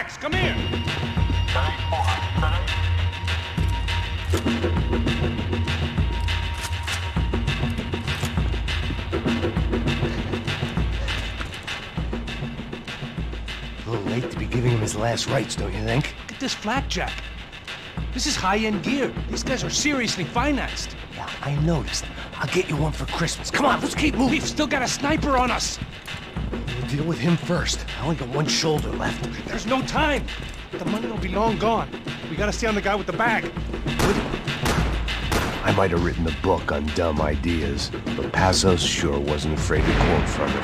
Speaker 3: Max, come here!
Speaker 1: A little late to be giving him his last rites, don't you think?
Speaker 3: Look at this flakjack. This is high-end gear. These guys are seriously financed.
Speaker 1: Yeah, I noticed. I'll get you one for Christmas. Come on, let's keep moving.
Speaker 3: We've still got a sniper on us.
Speaker 1: We'll deal with him first. I only got one shoulder left.
Speaker 3: There's no time. The money will be long gone. We gotta stay on the guy with the bag.
Speaker 1: I might have written the book on dumb ideas, but Passos sure wasn't afraid to quote from it.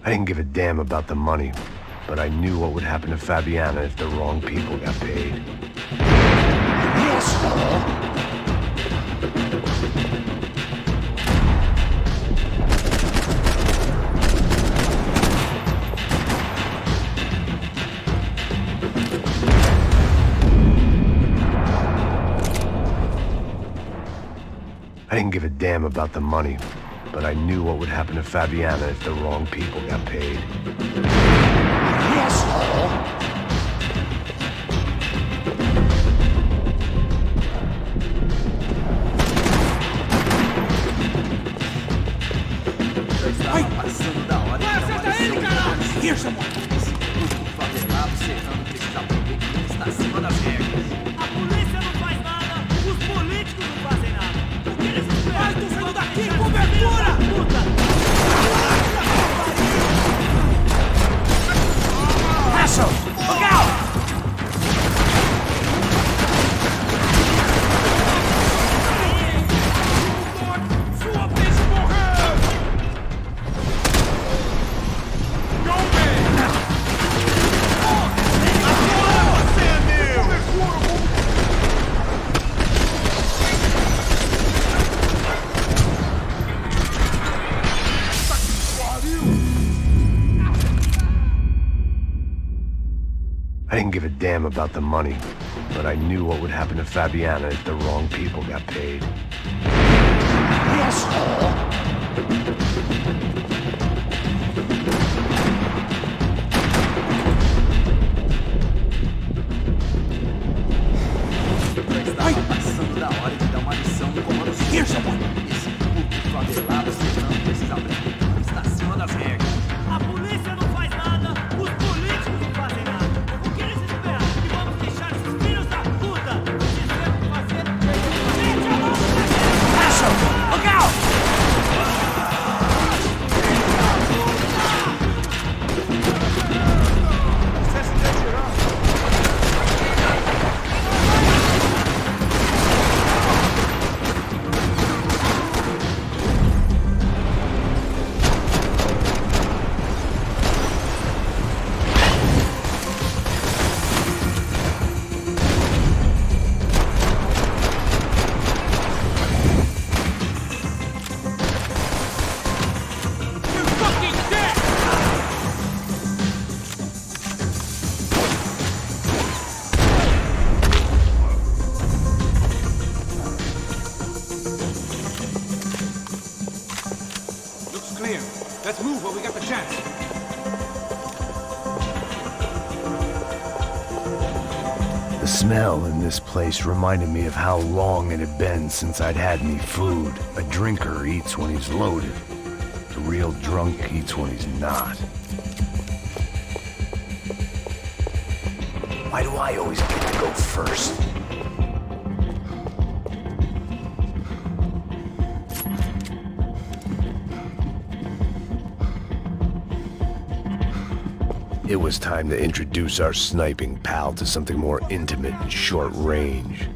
Speaker 1: I didn't give a damn about the money, but I knew what would happen to Fabiana if the wrong people got paid. I didn't give a damn about the money, but I knew what would happen to Fabiana if the wrong people got paid.
Speaker 3: Here's someone!
Speaker 1: I didn't give a damn about the money, but I knew what would happen to Fabiana if the wrong people got paid.
Speaker 3: Here's someone! Let's move while we got the chance.
Speaker 1: The smell in this place reminded me of how long it had been since I'd had any food. A drinker eats when he's loaded. A real drunk eats when he's not. Why do I always get to go first? It was time to introduce our sniping pal to something more intimate and short range.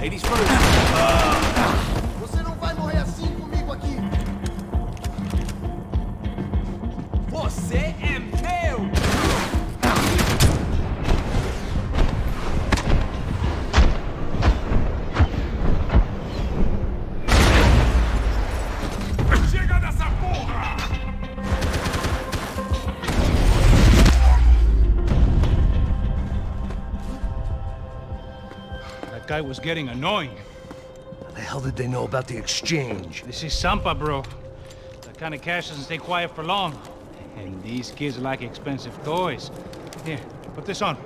Speaker 8: Ladies first. Você não vai morrer assim comigo aqui. Você é meu!
Speaker 3: Chega dessa porra!
Speaker 2: That guy was getting annoying.
Speaker 1: How the hell did they know about the exchange?
Speaker 2: This is Sampa, bro. That kind of cash doesn't stay quiet for long. And these kids like expensive toys. Here, put this on.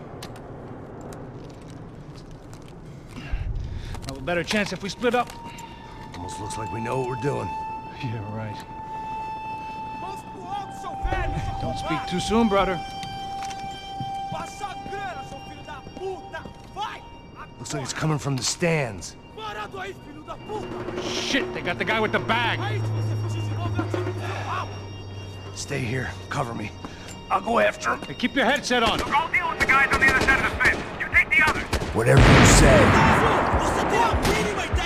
Speaker 2: Have a better chance if we split up.
Speaker 1: Almost looks like we know what we're doing.
Speaker 2: Yeah, right. Don't speak too soon, brother.
Speaker 1: Looks like it's coming from the stands.
Speaker 2: Shit, they got the guy with the bag.
Speaker 1: Stay here. Cover me. I'll go after him.
Speaker 2: Hey, keep your headset on.
Speaker 3: Look, I'll deal with the guys on the other side of the fence. You take the others.
Speaker 1: Whatever you say.
Speaker 8: Você tem a mínima ideia?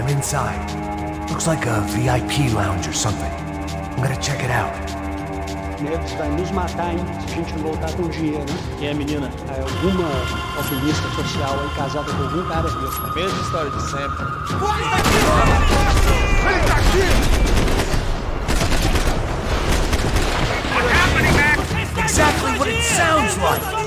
Speaker 1: Inside. Looks like a VIP lounge or something. I'm gonna check it out.
Speaker 14: Neves vai nos matar, hein, se a gente não voltar com dinheiro, né?
Speaker 5: Quem é a menina?
Speaker 14: É alguma alpinista social aí casada com algum cara desse.
Speaker 7: Mesma história de sempre.
Speaker 3: Vem daqui! What's happening, Max?
Speaker 1: Exactly what it sounds like!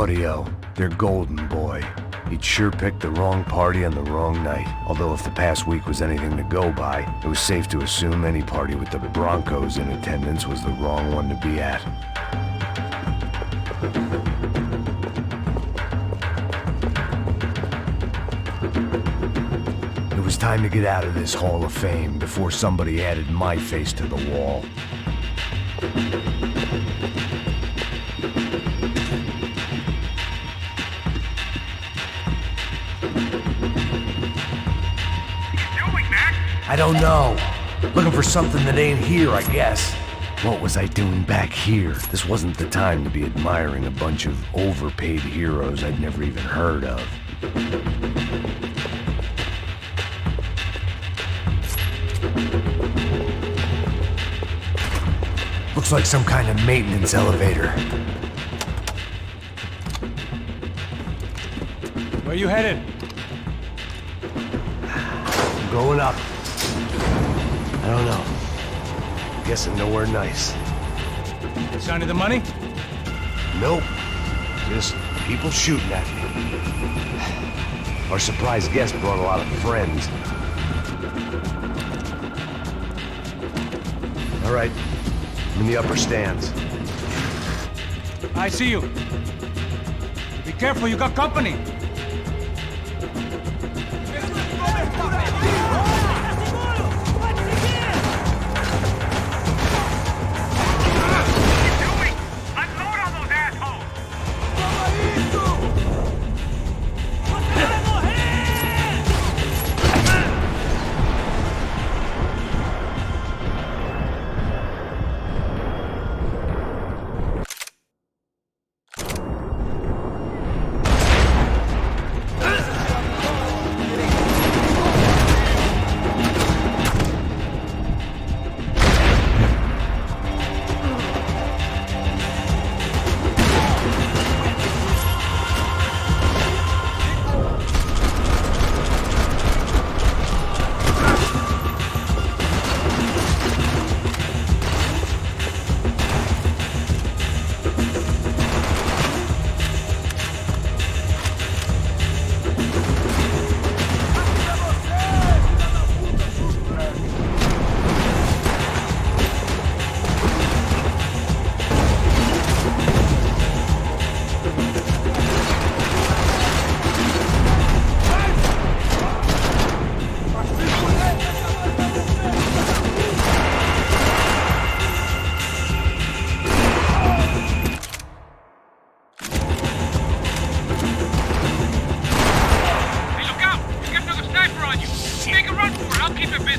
Speaker 1: Claudio, their golden boy. He'd sure picked the wrong party on the wrong night. Although if the past week was anything to go by, it was safe to assume any party with the Broncos in attendance was the wrong one to be at. It was time to get out of this Hall of Fame before somebody added my face to the wall. I don't know. Looking for something that ain't here, I guess. What was I doing back here? This wasn't the time to be admiring a bunch of overpaid heroes I'd never even heard of. Looks like some kind of maintenance elevator.
Speaker 2: Where you headed?
Speaker 1: I'm going up. I don't know. Guessing nowhere nice.
Speaker 2: Sign of the money?
Speaker 1: Nope. Just people shooting at me. Our surprise guest brought a lot of friends. All right. I'm in the upper stands.
Speaker 2: I see you. Be careful, you got company.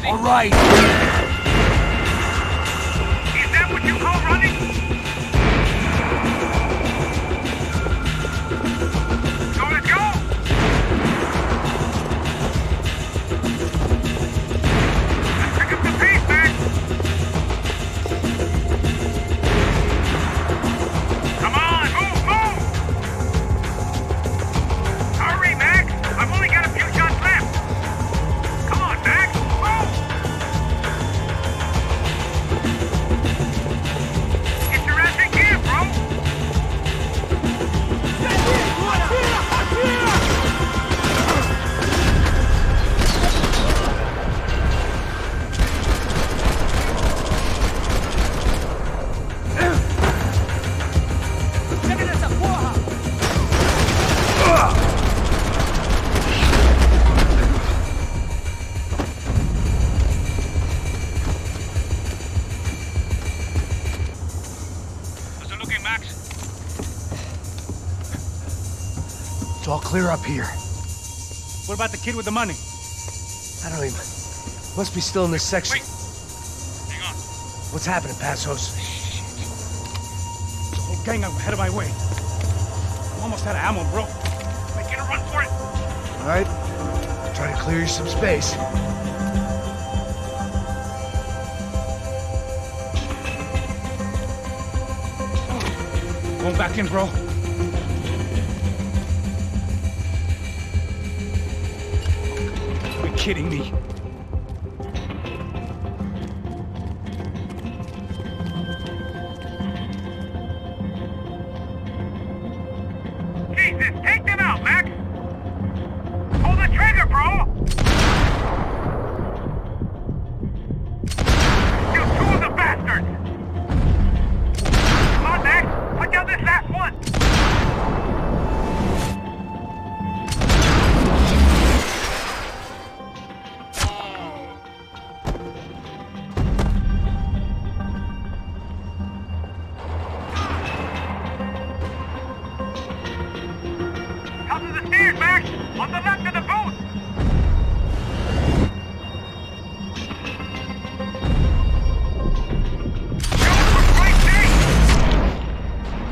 Speaker 1: All right.
Speaker 3: Is that what you call running? So let's go! Let's pick up the pace, Max! Come on, move! Hurry, Max! I've only got a few shots left! Come on, Max! Get your ass in gear, bro! How's it looking, Max?
Speaker 1: It's all clear up here.
Speaker 2: What about the kid with the money?
Speaker 1: I don't even... Must be still in this section.
Speaker 3: Wait. Hang on.
Speaker 1: What's happening, Passos?
Speaker 2: The whole gang ahead of my way. I'm almost out of ammo, bro.
Speaker 3: Making a run for it.
Speaker 1: All right. Try to clear you some space.
Speaker 2: Going back in, bro. Are you kidding me?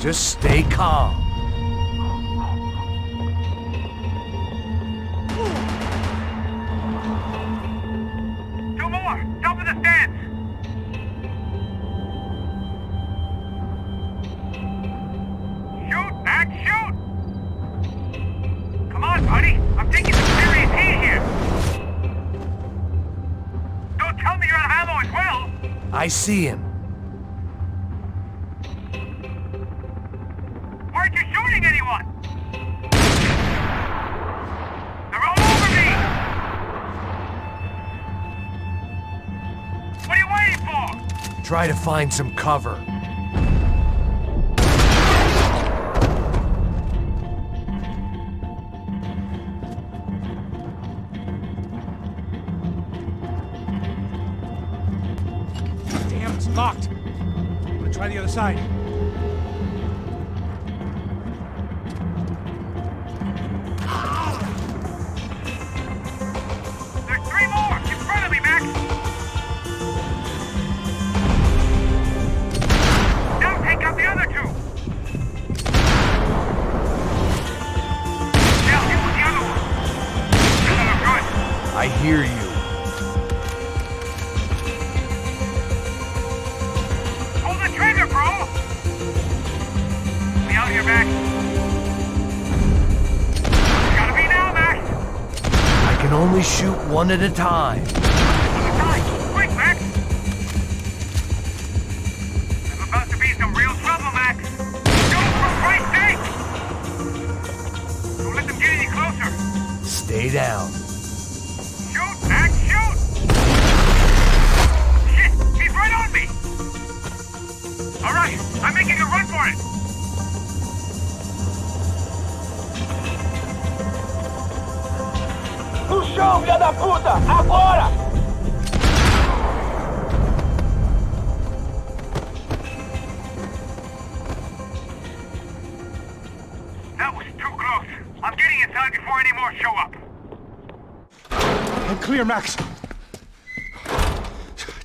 Speaker 1: Just stay calm.
Speaker 3: Two more! Top of the stands! Shoot, Max, shoot! Come on, buddy! I'm taking some serious heat here! Don't tell me you're on ammo as well!
Speaker 1: I see him.
Speaker 3: Aren't you shooting anyone? They're all over me! What are you waiting for?
Speaker 1: Try to find some cover.
Speaker 2: Damn, it's locked. I'm gonna try the other side.
Speaker 3: There's three more! In front of me, Max! Now take out the other two! Now hit with the other one! Doesn't look good!
Speaker 1: I hear you.
Speaker 3: Pull the trigger, bro! Be out here, Max! Gotta be now, Max!
Speaker 1: I can only shoot one at a time.
Speaker 3: Quick, Max! I'm about to be in some real trouble, Max! Shoot, for Christ's sake! Don't let them get any closer!
Speaker 1: Stay down.
Speaker 3: Shoot, Max, shoot! Shit, he's right on me! Alright, I'm making a run for it!
Speaker 8: No chão, filha da puta! Agora!
Speaker 3: That was too close. I'm getting inside before any more show up.
Speaker 2: I'm clear, Max.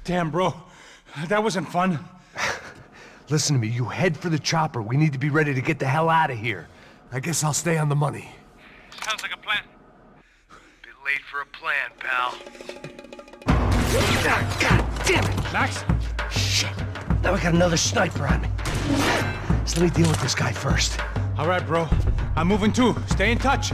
Speaker 2: Damn, bro. That wasn't fun.
Speaker 1: Listen to me, you head for the chopper. We need to be ready to get the hell out of here. I guess I'll stay on the money.
Speaker 3: Sounds like a plan.
Speaker 1: Bit late for a plan, pal.
Speaker 2: God damn it! Max?
Speaker 1: Shit. Now we got another sniper on me. So let me deal with this guy first.
Speaker 2: All right, bro. I'm moving too. Stay in touch.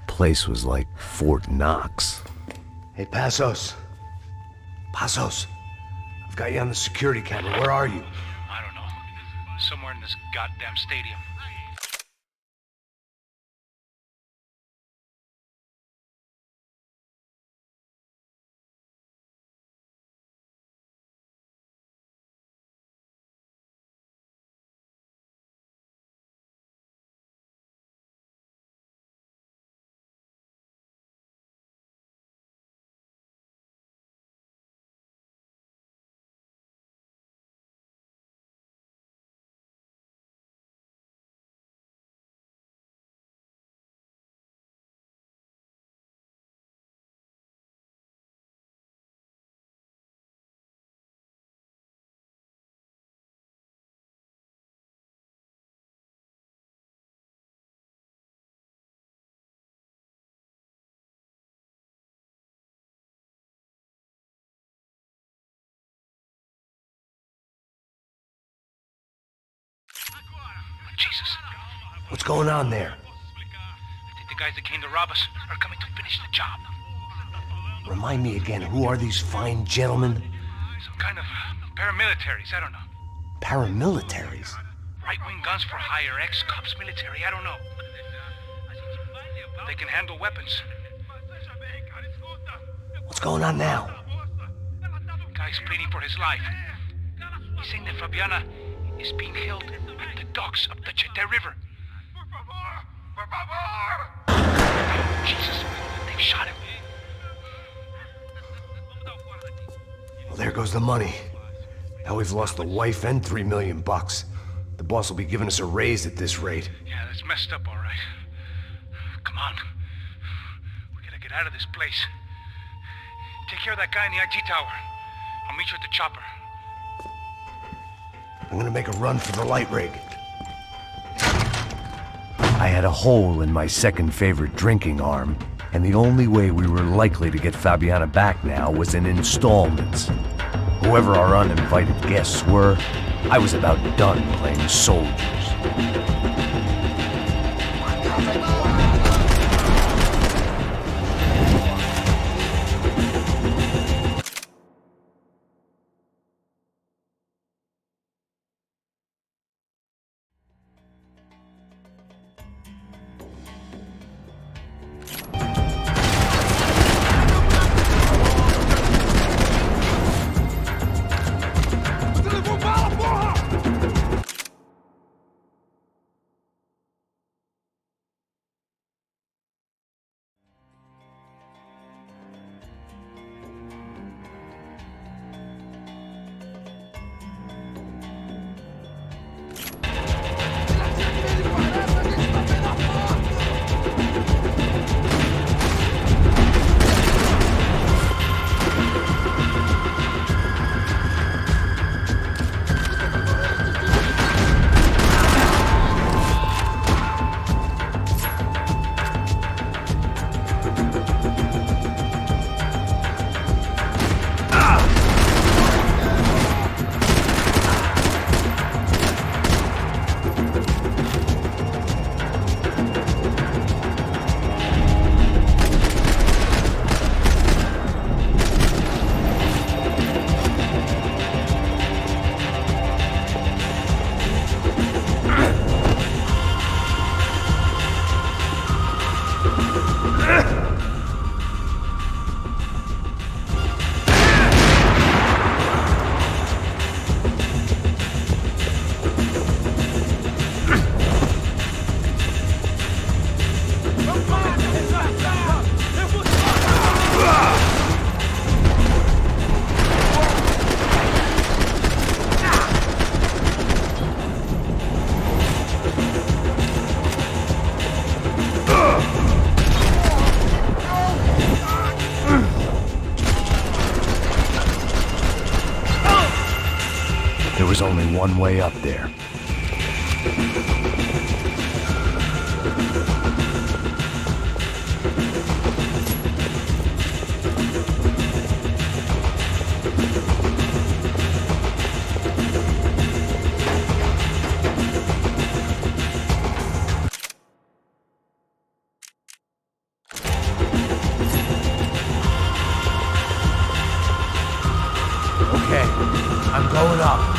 Speaker 1: Place was like Fort Knox. Hey, Passos. Passos. I've got you on the security camera. Where are you?
Speaker 2: I don't know. Somewhere in this goddamn stadium.
Speaker 1: Jesus. What's going on there?
Speaker 2: I think they guys that came to rob us are coming to finish the job.
Speaker 1: Remind me again, who are these fine gentlemen?
Speaker 2: Some kind of paramilitaries, I don't know.
Speaker 1: Paramilitaries?
Speaker 2: Right-wing guns for hire, ex-cops, military, I don't know. They can handle weapons.
Speaker 1: What's going on now?
Speaker 2: Guy's pleading for his life. He's saying that Fabiana is being held at the docks of the Chete River. Jesus, they've shot him.
Speaker 1: Well, there goes the money. Now we've lost the wife and $3 million. The boss will be giving us a raise at this rate.
Speaker 2: Yeah, that's messed up, all right. Come on. We gotta get out of this place. Take care of that guy in the IG tower. I'll meet you at the chopper.
Speaker 1: I'm gonna make a run for the light rig. I had a hole in my second favorite drinking arm, and the only way we were likely to get Fabiana back now was in installments. Whoever our uninvited guests were, I was about done playing soldiers. There was only one way up there. Okay, I'm going up.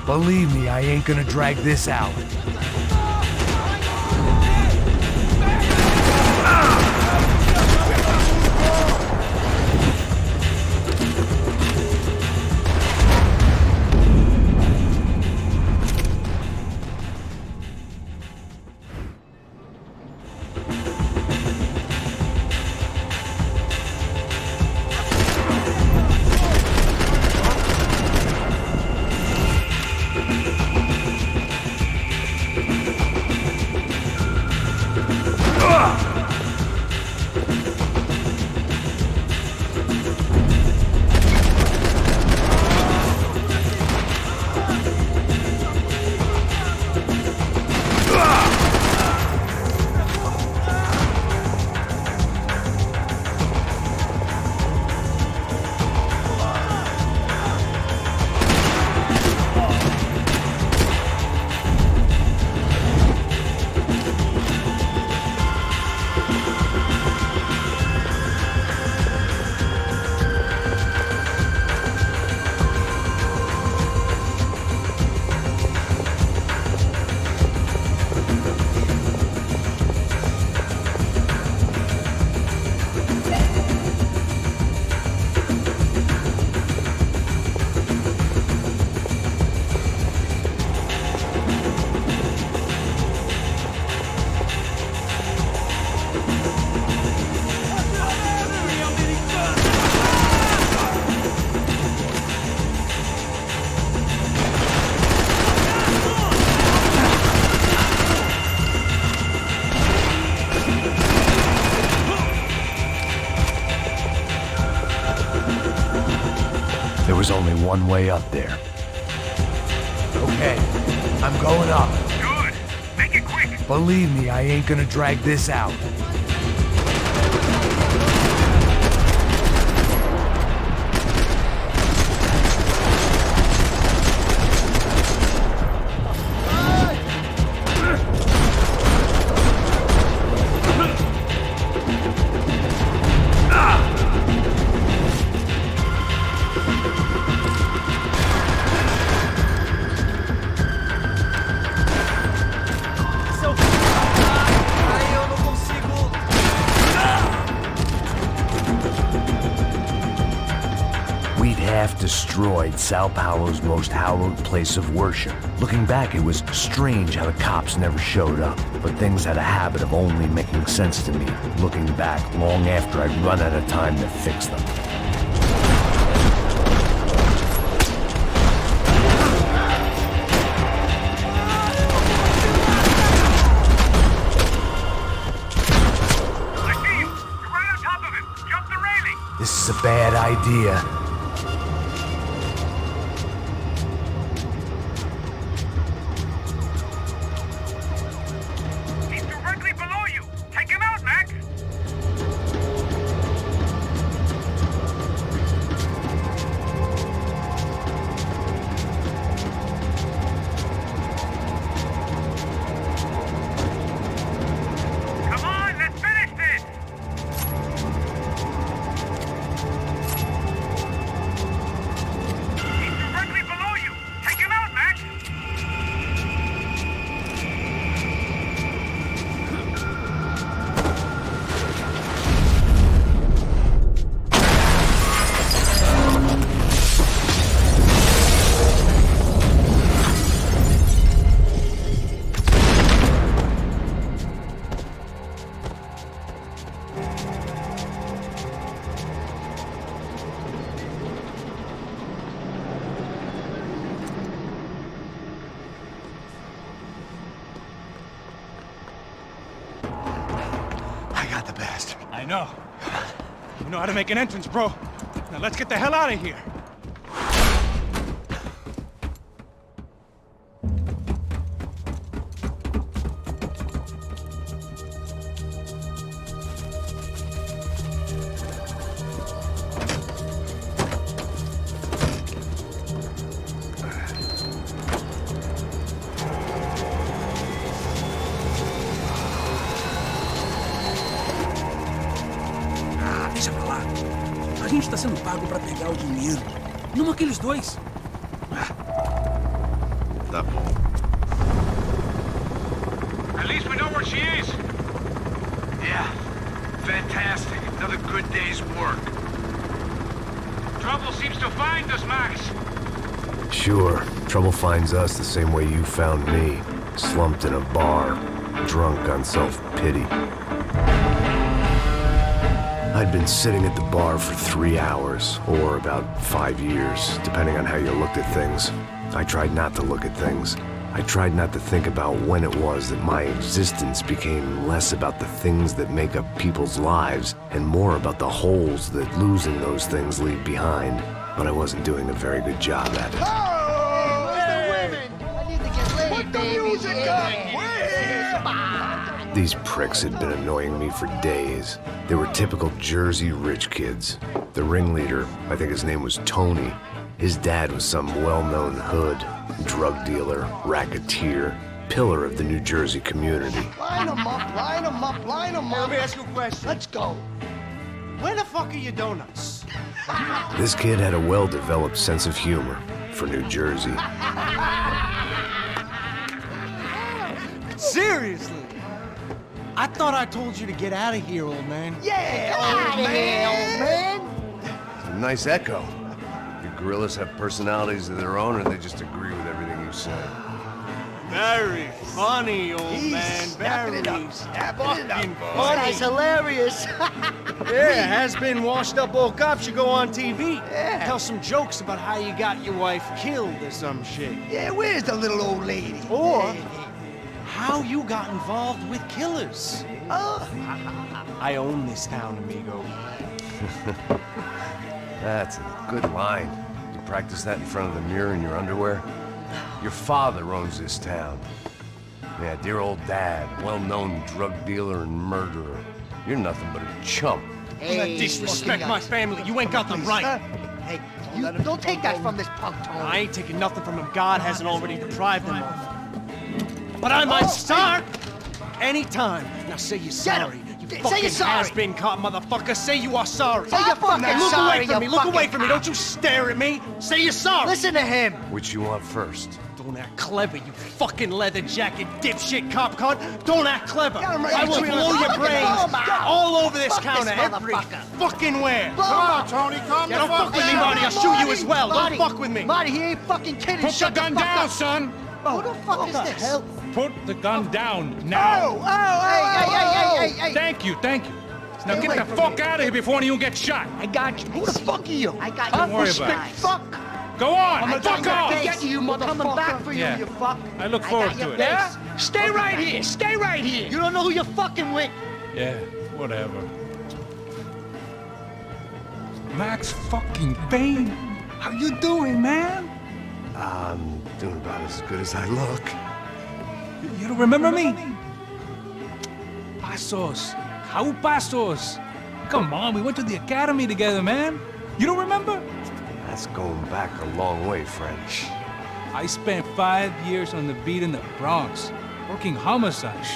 Speaker 1: Believe me, I ain't gonna drag this out. one way up there. Okay, I'm going up.
Speaker 3: Good. Make it quick.
Speaker 1: Believe me, I ain't gonna drag this out. Destroyed Sao Paulo's most hallowed place of worship. Looking back, it was strange how the cops never showed up, but things had a habit of only making sense to me, looking back long after I'd run out of time to fix them.
Speaker 3: I see you. You're right on top of him. Jump the railing.
Speaker 1: This is a bad idea.
Speaker 3: I know. You know how to make an entrance, bro. Now let's get the hell out of here.
Speaker 6: Deixa pra lá. A gente tá sendo pago pra pegar o dinheiro. Não aqueles dois.
Speaker 4: Tá bom.
Speaker 3: At least we know where she is.
Speaker 1: Yeah, fantastic. Another good day's work.
Speaker 3: Trouble seems to find us, Max.
Speaker 1: Sure, trouble finds us the same way you found me. Slumped in a bar, drunk on self-pity. I'd been sitting at the bar for 3 hours, or about 5 years, depending on how you looked at things. I tried not to look at things. I tried not to think about when it was that my existence became less about the things that make up people's lives, and more about the holes that losing those things leave behind. But I wasn't doing a very good job at it.
Speaker 11: Oh, hey! I need to get laid, put the music up!
Speaker 1: These pricks had been annoying me for days. They were typical Jersey rich kids. The ringleader, I think his name was Tony. His dad was some well-known hood, drug dealer, racketeer, pillar of the New Jersey community.
Speaker 11: Line them up, line them up, line them up.
Speaker 7: Let me ask you a question.
Speaker 11: Let's go.
Speaker 7: Where the fuck are your donuts?
Speaker 1: This kid had a well-developed sense of humor for New Jersey.
Speaker 7: Seriously? I thought I told you to get out of here, old man.
Speaker 11: Yeah, old man.
Speaker 1: It's a nice echo. You gorillas have personalities of their own, or they just agree with everything you say?
Speaker 7: Very funny, old man.
Speaker 11: Snapping it
Speaker 7: Very
Speaker 11: up, snapping it up.
Speaker 7: fucking
Speaker 11: This
Speaker 7: funny.
Speaker 11: guy's hilarious.
Speaker 7: Yeah, has-been washed-up old cop should go on TV.
Speaker 11: Yeah.
Speaker 7: Tell some jokes about how you got your wife killed or some shit.
Speaker 11: Yeah, where's the little old lady?
Speaker 7: Or how you got involved with killers.
Speaker 11: Oh.
Speaker 7: I own this town, amigo.
Speaker 1: That's a good line. You practice that in front of the mirror in your underwear? Your father owns this town. Yeah, dear old dad, well-known drug dealer and murderer. You're nothing but a chump.
Speaker 11: Hey,
Speaker 3: disrespect my family. You ain't got the right.
Speaker 11: Hey, you don't take that from this punk, Tony.
Speaker 3: I ain't taking nothing from him. God hasn't already deprived him of. But I might start anytime. Now say you're sorry. You fucking has-been caught, motherfucker. Say you are sorry.
Speaker 11: Say you're fucking
Speaker 3: Now, look
Speaker 11: sorry,
Speaker 3: away from me.
Speaker 11: you
Speaker 3: Look away
Speaker 11: fucking
Speaker 3: from me. Don't you stare at me. Say you're sorry.
Speaker 11: Listen to him.
Speaker 1: Which you want first?
Speaker 3: Don't act clever, you fucking leather jacket dipshit cop cunt. Don't act clever. I will blow your brains all over this counter, every fucking where.
Speaker 11: Come on,
Speaker 3: Tony, calm down. Don't fuck with me, Marty. I'll shoot you as well. Don't fuck with me.
Speaker 11: Marty, he ain't fucking kidding.
Speaker 2: Put the gun down, son!
Speaker 11: Who the fuck is this?
Speaker 2: Put the gun down now!
Speaker 11: Hey.
Speaker 2: Thank you. Now get the fuck out of here before any of you get shot.
Speaker 11: I got you. Who the fuck are you? I got
Speaker 2: Don't
Speaker 11: you.
Speaker 2: worry about it.
Speaker 11: Fuck.
Speaker 2: Go on,
Speaker 11: I'm
Speaker 2: fuck off!
Speaker 11: get you, motherfucker. Coming back for you,
Speaker 2: Yeah.
Speaker 11: you fuck.
Speaker 2: I look forward to it.
Speaker 11: Yeah? Stay right here. Stay right here. You don't know who you're fucking with.
Speaker 2: Yeah, whatever. Max fucking Payne, how you doing, man?
Speaker 1: I'm doing about as good as I look.
Speaker 2: You don't remember me? Pasos. How Pasos? Come on, we went to the academy together, man. You don't remember?
Speaker 1: That's going back a long way, French.
Speaker 2: I spent 5 years on the beat in the Bronx, working homicide.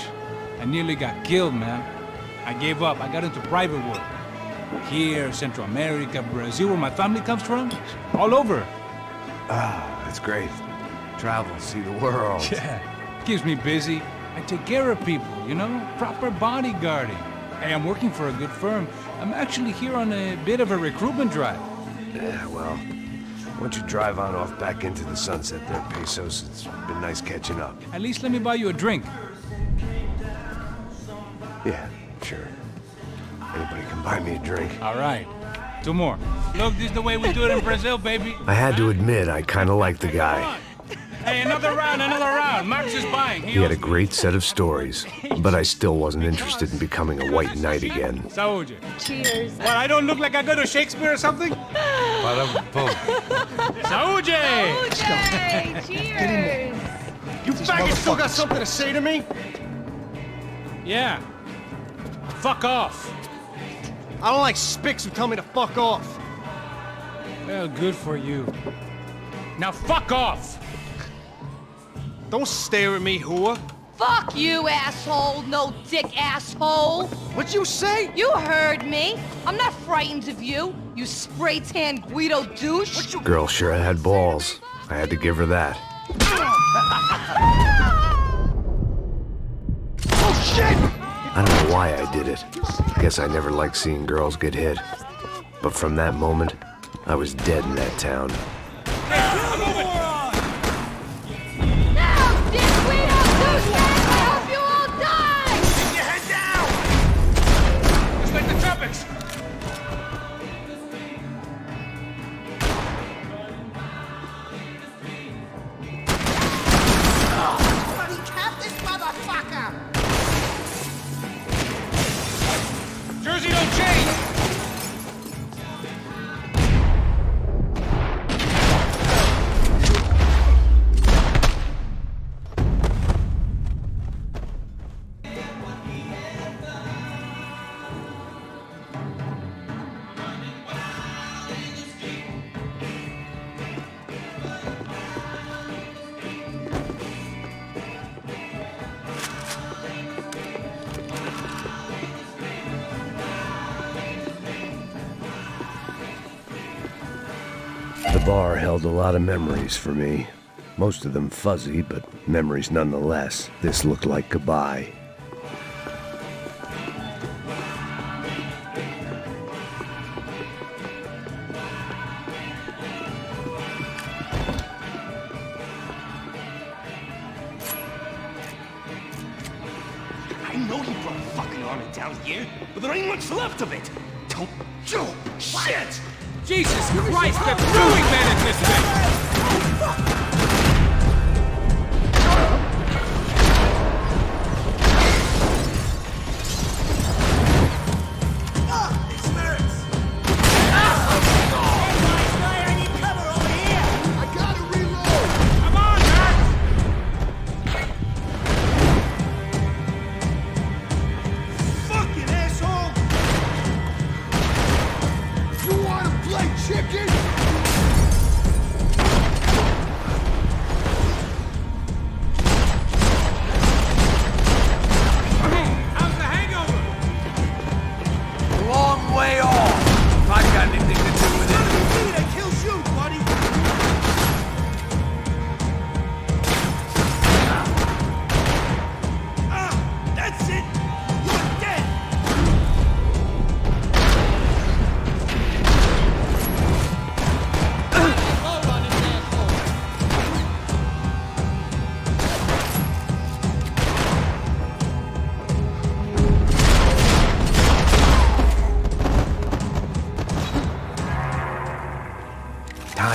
Speaker 2: I nearly got killed, man. I gave up. I got into private work. Here, Central America, Brazil, where my family comes from. All over.
Speaker 1: Ah, that's great. Travel, see the world.
Speaker 2: Yeah, keeps me busy. I take care of people, you know? Proper bodyguarding. Hey, I'm working for a good firm. I'm actually here on a bit of a recruitment drive.
Speaker 1: Yeah, well, why don't you drive on off back into the sunset there, Pesos? It's been nice catching up.
Speaker 2: At least let me buy you a drink.
Speaker 1: Yeah, sure. Anybody can buy me a drink.
Speaker 2: All right. 2 more. Look, this is the way we do it in Brazil, baby.
Speaker 1: I had to admit, I kind of liked the guy.
Speaker 2: Hey, another round. Max is buying.
Speaker 1: He had a great set of stories, but I still wasn't interested in becoming a white knight again.
Speaker 2: Saúde.
Speaker 9: Cheers.
Speaker 2: What, I don't look like I go to Shakespeare or something? Saúde!
Speaker 9: Cheers.
Speaker 3: You faggot still got something to say to me?
Speaker 2: Yeah. Fuck off.
Speaker 3: I don't like spicks who tell me to fuck off.
Speaker 2: Well, good for you. Now fuck off!
Speaker 3: Don't stare at me, whore.
Speaker 10: Fuck you, asshole. No dick asshole.
Speaker 3: What'd you say?
Speaker 10: You heard me. I'm not frightened of you, you spray-tan Guido douche.
Speaker 1: Girl sure had balls. I had to give her that.
Speaker 11: Oh, shit!
Speaker 1: I don't know why I did it. I guess I never liked seeing girls get hit. But from that moment, I was dead in that town.
Speaker 2: Jersey don't change!
Speaker 1: The bar held a lot of memories for me. Most of them fuzzy, but memories nonetheless. This looked like goodbye.
Speaker 13: I know you brought a fucking army down here, but there ain't much left of it. Don't you shit!
Speaker 2: Jesus Christ, they're doing manage this thing!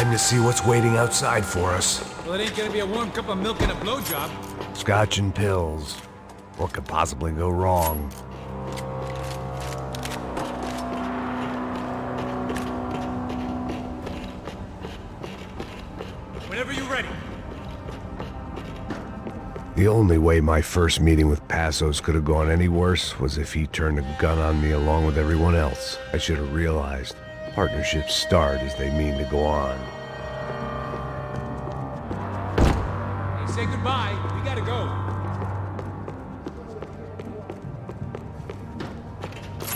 Speaker 1: Time to see what's waiting outside for us.
Speaker 6: Well, it ain't gonna be a warm cup of milk and a blowjob.
Speaker 1: Scotch and pills. What could possibly go wrong?
Speaker 6: Whenever you're ready.
Speaker 1: The only way my first meeting with Passos could have gone any worse was if he turned a gun on me along with everyone else. I should have realized partnerships start as they mean to go on.
Speaker 6: Hey, say goodbye. We gotta go.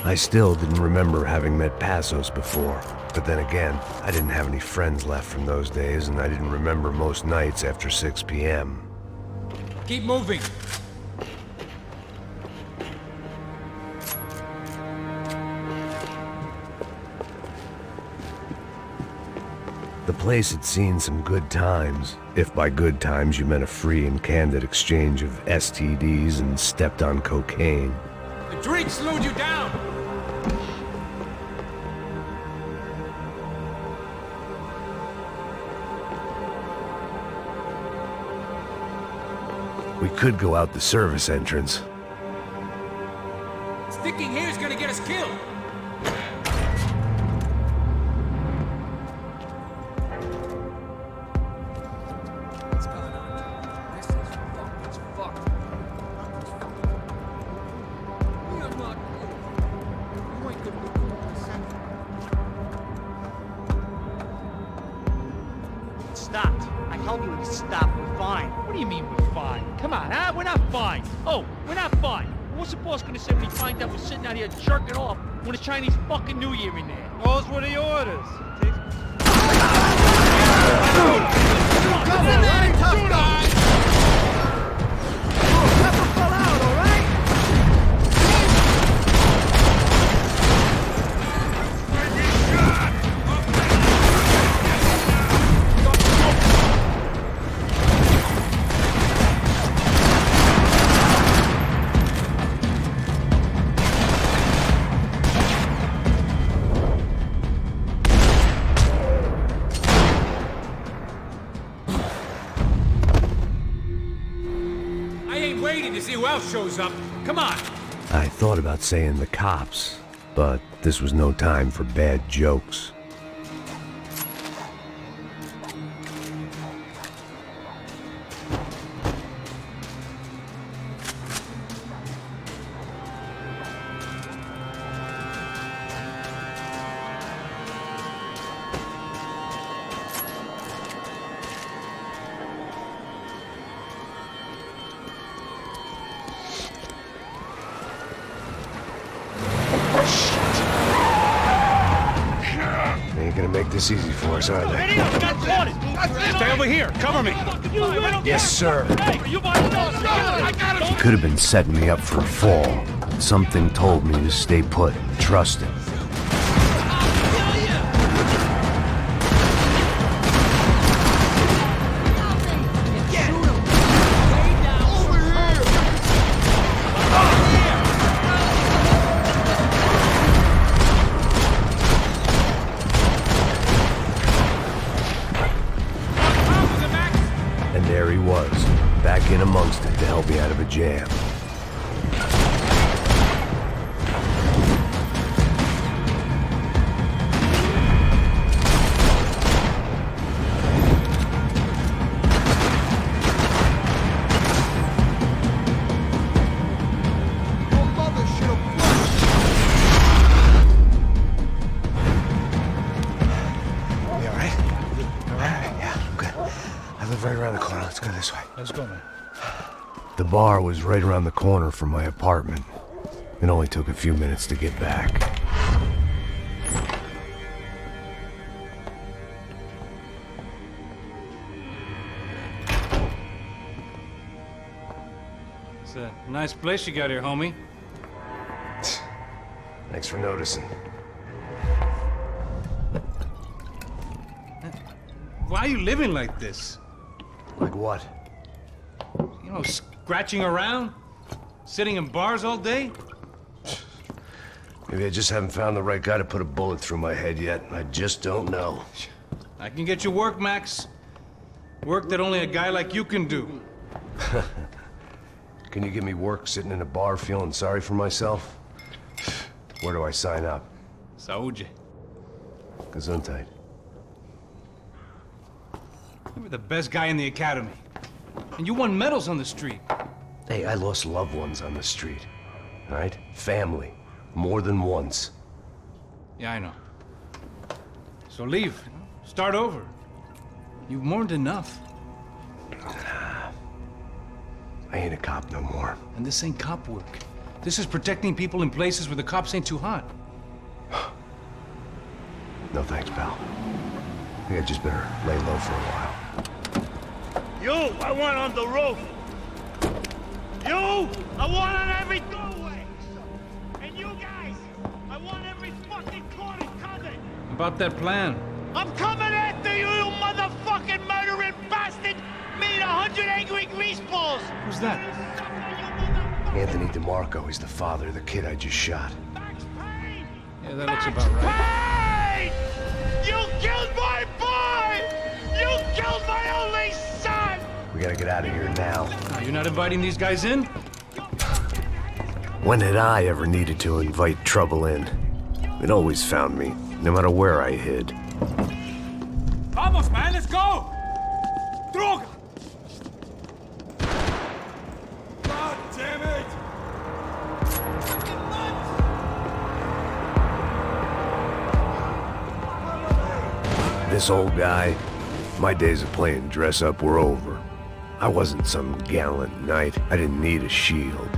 Speaker 1: I still didn't remember having met Passos before. But then again, I didn't have any friends left from those days, and I didn't remember most nights after 6 p.m.
Speaker 6: Keep moving.
Speaker 1: The place had seen some good times, if by good times you meant a free and candid exchange of STDs and stepped-on cocaine.
Speaker 6: The drink slowed you down.
Speaker 1: We could go out the service entrance.
Speaker 6: Sticking here is gonna get us killed. What's going on? This is fucked as fuck. We are not good. You ain't gonna be cool.
Speaker 8: Stopped. I told you to stop. We're fine.
Speaker 5: What do you mean we're fine? Come on, huh? We're not fine. Oh, we're not fine. What's the boss gonna say when he finds out we're sitting out here jerking off when it's Chinese fucking New Year in there?
Speaker 3: Those were the orders.
Speaker 8: Come on, right, tough guy. Never fall out, all right?
Speaker 6: To see who else shows up. Come on.
Speaker 1: I thought about saying the cops, but this was no time for bad jokes. Gonna make this easy for us, are they?
Speaker 2: Stay over here. Cover me.
Speaker 1: Yes, sir.
Speaker 3: Hey, you boys know,
Speaker 1: He could have been setting me up for a fall. Something told me to stay put, trust him. There he was, back in amongst it to help me out of a jam. Right around the corner. Let's go this way.
Speaker 2: Let's go, man.
Speaker 1: The bar was right around the corner from my apartment. It only took a few minutes to get back.
Speaker 2: It's a nice place you got here, homie.
Speaker 1: Thanks for noticing.
Speaker 2: Why are you living like this?
Speaker 1: Like what?
Speaker 2: You know, scratching around? Sitting in bars all day?
Speaker 1: Maybe I just haven't found the right guy to put a bullet through my head yet. I just don't know.
Speaker 2: I can get you work, Max. Work that only a guy like you can do.
Speaker 1: Can you give me work sitting in a bar feeling sorry for myself? Where do I sign up?
Speaker 2: Saúde.
Speaker 1: Gesundheit.
Speaker 2: You were the best guy in the academy. And you won medals on the street.
Speaker 1: Hey, I lost loved ones on the street. All right? Family. More than once.
Speaker 2: Yeah, I know. So leave. Start over. You've mourned enough.
Speaker 1: I ain't a cop no more.
Speaker 2: And this ain't cop work. This is protecting people in places where the cops ain't too hot.
Speaker 1: No thanks, pal. I think I just better lay low for a while.
Speaker 11: You, I want on the roof. You, I want on every doorway. And you guys, I want every fucking corner covered.
Speaker 2: About that plan.
Speaker 11: I'm coming after you, you motherfucking murdering bastard! Me and 100 angry greaseballs!
Speaker 2: Who's that?
Speaker 1: Anthony DeMarco. He's the father of the kid I just shot.
Speaker 2: Yeah, that looks about right.
Speaker 11: Payne! You killed my boy! You killed my only son!
Speaker 1: We gotta get out of here now.
Speaker 2: You're not inviting these guys in?
Speaker 1: When had I ever needed to invite trouble in? It always found me, no matter where I hid.
Speaker 3: Vamos, man, let's go! Droga! God damn it!
Speaker 1: This old guy, my days of playing dress up were over. I wasn't some gallant knight. I didn't need a shield.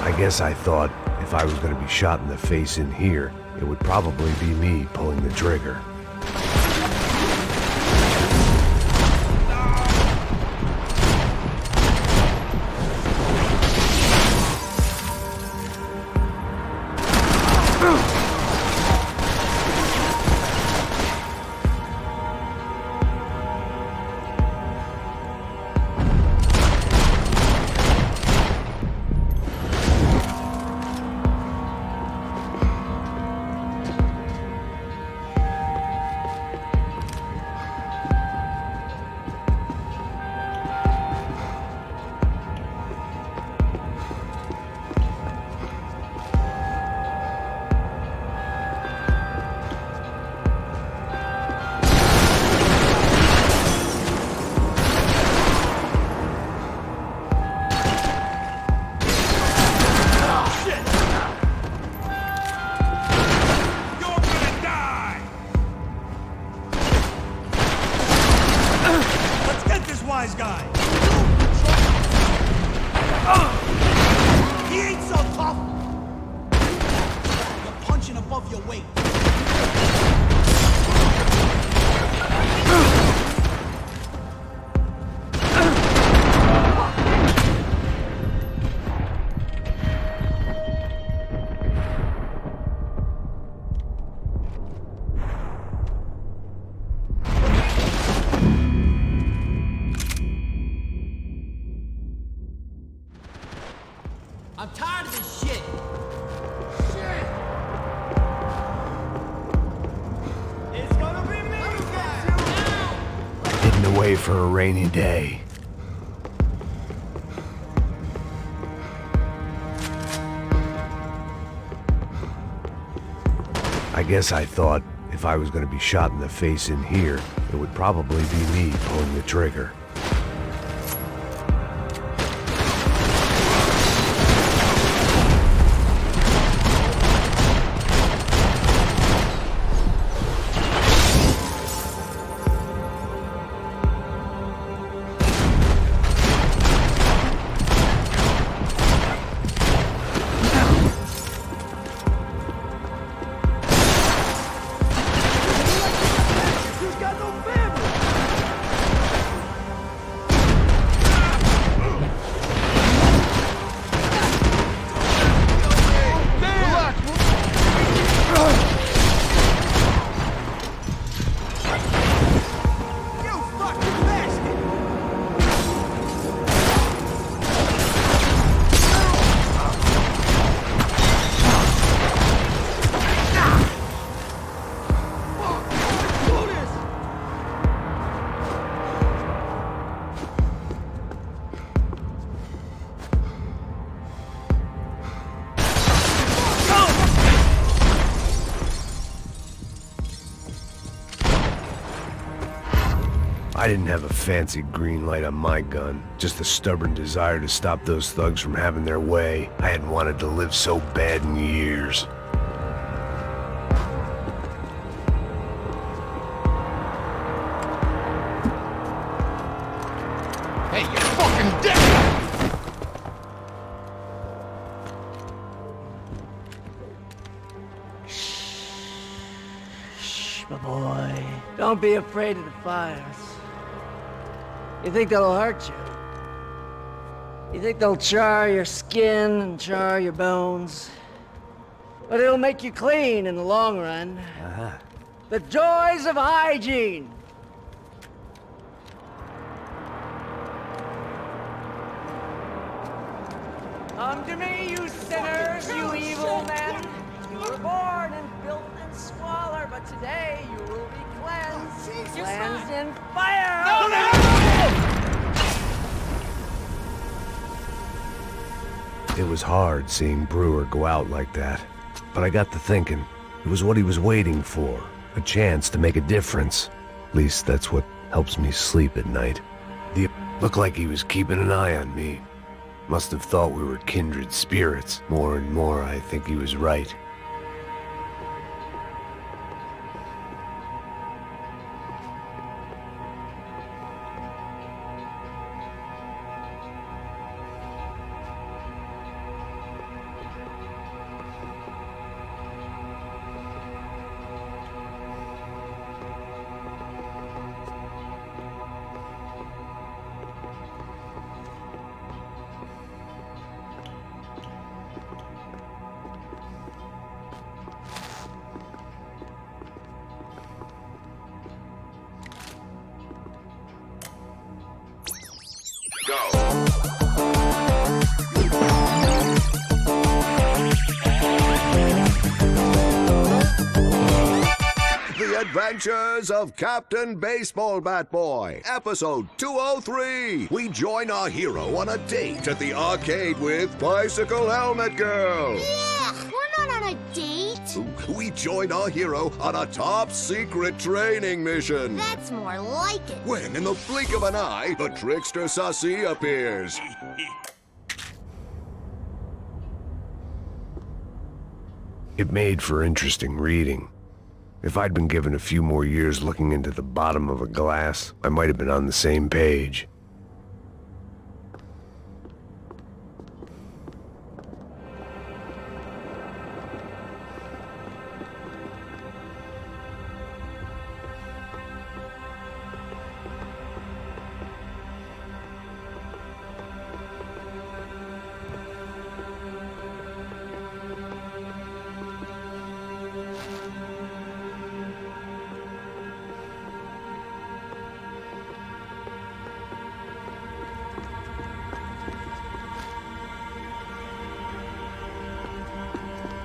Speaker 1: I guess I thought if I was going to be shot in the face in here, it would probably be me pulling the trigger.
Speaker 11: wise guy. He ain't so tough. You're punching above your weight.
Speaker 8: I'm tired of this shit. Shit! It's gonna be me now!
Speaker 1: Hidden away for a rainy day. I guess I thought if I was going to be shot in the face in here, it would probably be me pulling the trigger. I didn't have a fancy green light on my gun, just a stubborn desire to stop those thugs from having their way. I hadn't wanted to live so bad in years.
Speaker 4: Hey, you fucking dick!
Speaker 8: Shh, my boy. Don't be afraid of the fires. You think they'll hurt you? You think they'll char your skin and char your bones? But it'll make you clean in the long run. The joys of hygiene! Come to me, you sinners, you evil men! You were born in filth and squalor, but today you will be cleansed. Cleansed in fire!
Speaker 1: It was hard seeing Brewer go out like that, but I got to thinking, it was what he was waiting for, a chance to make a difference. At least that's what helps me sleep at night. He looked like he was keeping an eye on me. Must have thought we were kindred spirits. More and more, I think he was right.
Speaker 15: Adventures of Captain Baseball Bat Boy, episode 203. We join our hero on a date at the arcade with Bicycle Helmet Girl.
Speaker 16: Yeah, we're not on a date.
Speaker 15: We join our hero on a top secret training mission.
Speaker 16: That's more like it.
Speaker 15: When, in the blink of an eye, the trickster Sassy appears.
Speaker 1: It made for interesting reading. If I'd been given a few more years looking into the bottom of a glass, I might have been on the same page.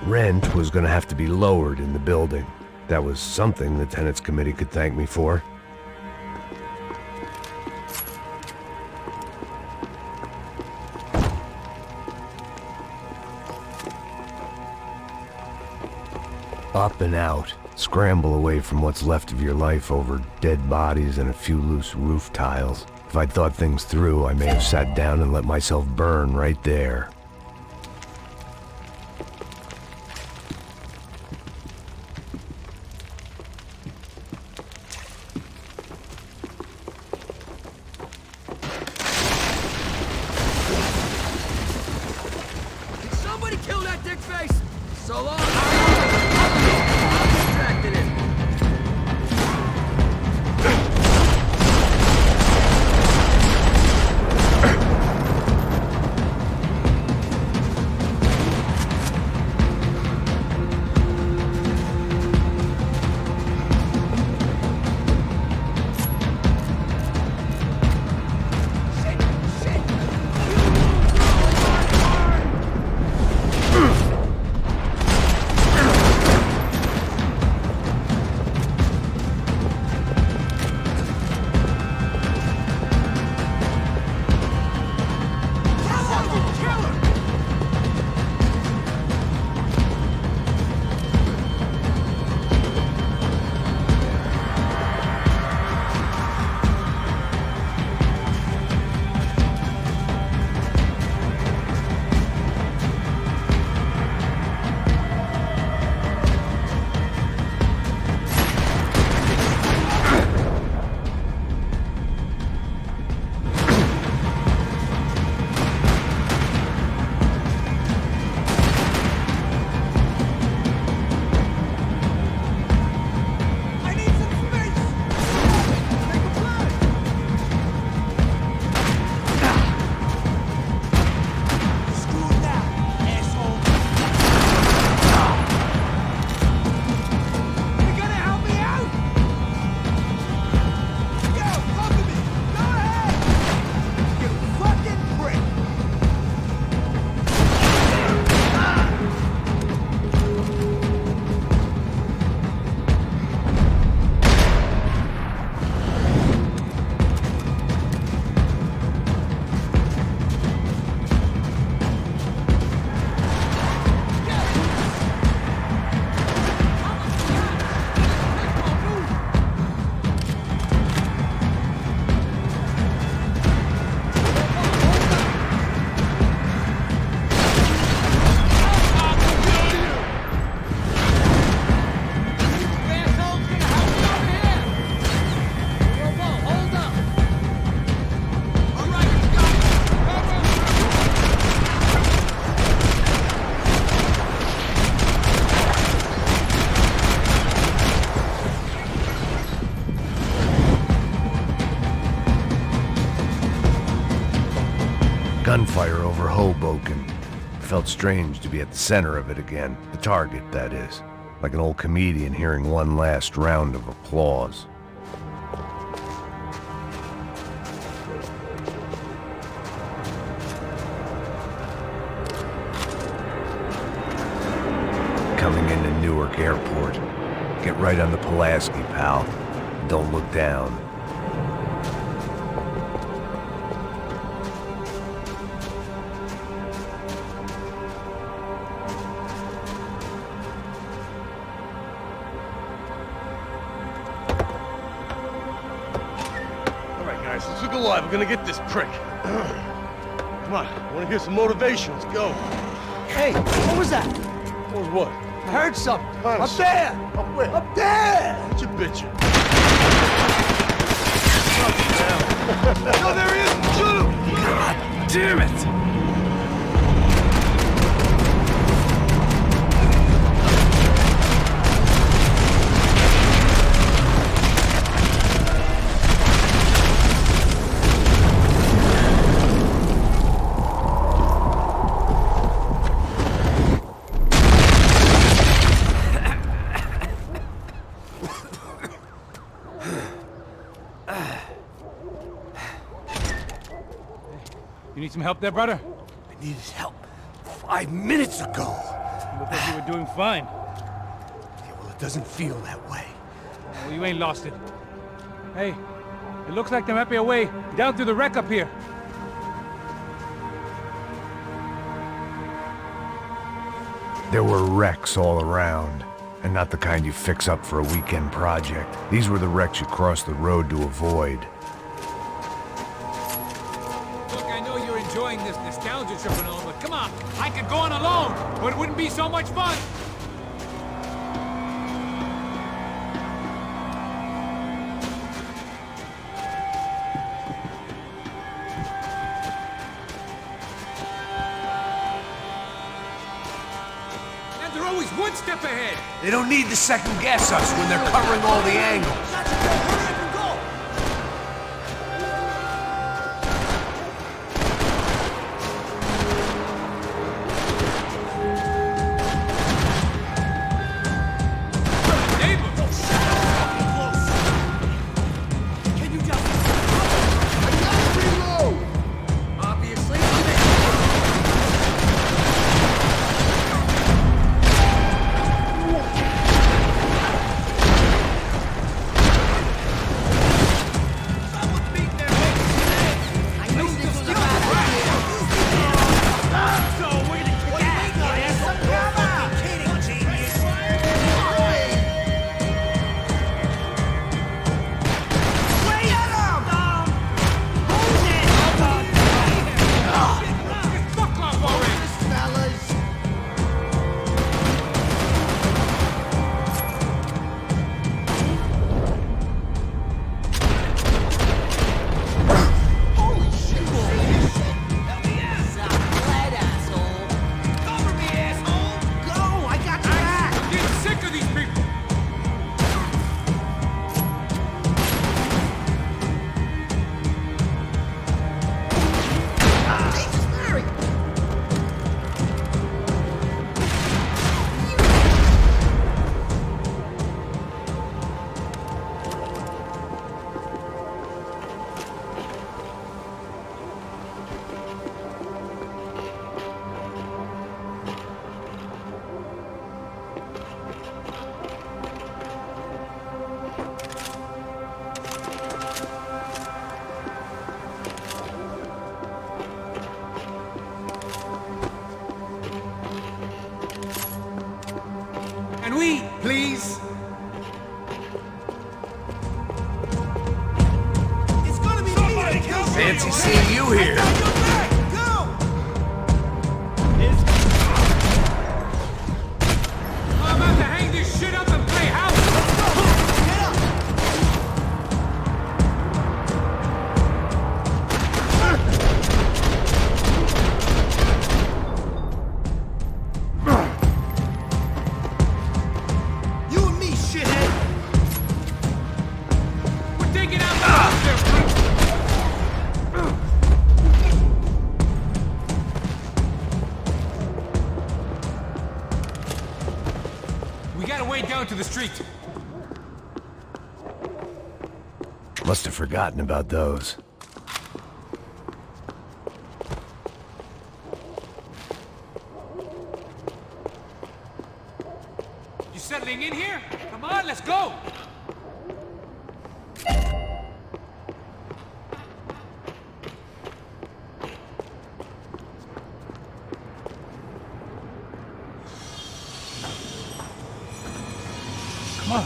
Speaker 1: Rent was going to have to be lowered in the building. That was something the tenants committee could thank me for. Up and out. Scramble away from what's left of your life over dead bodies and a few loose roof tiles. If I'd thought things through, I may have sat down and let myself burn right there. gunfire over Hoboken. It felt strange to be at the center of it again. The target, that is. Like an old comedian hearing one last round of applause. Coming into Newark Airport. Get right on the Pulaski, pal. Don't look down.
Speaker 17: Alright guys, let's look alive. We're gonna get this prick. Come on, I wanna hear some motivation. Let's go.
Speaker 8: Hey, what was that?
Speaker 17: What was what?
Speaker 8: I heard something.
Speaker 17: Honest.
Speaker 8: Up there!
Speaker 17: Up where?
Speaker 8: Up there!
Speaker 17: What you bitching? No, there he is! Shoot him!
Speaker 1: God damn it!
Speaker 2: You need some help there, brother?
Speaker 17: I needed help 5 minutes ago.
Speaker 2: You look like you were doing fine.
Speaker 17: Yeah, well, it doesn't feel that way.
Speaker 2: Well, you ain't lost it. Hey, it looks like there might be a way down through the wreck up here.
Speaker 1: There were wrecks all around, and not the kind you fix up for a weekend project. These were the wrecks you cross the road to avoid.
Speaker 2: Look, I know you're enjoying this nostalgia trip and all, but come on, I could go on alone, but it wouldn't be so much fun. And they're always one step ahead.
Speaker 1: They don't need to second guess us when they're covering all the angles.
Speaker 3: Please?
Speaker 1: Fancy seeing you here.
Speaker 2: I'm about to hang this shit up and play house.
Speaker 3: You and me, shithead!
Speaker 2: We're taking out the house there,
Speaker 3: the street.
Speaker 1: Must have forgotten about those.
Speaker 3: You settling in here? Come on, let's go! Come on.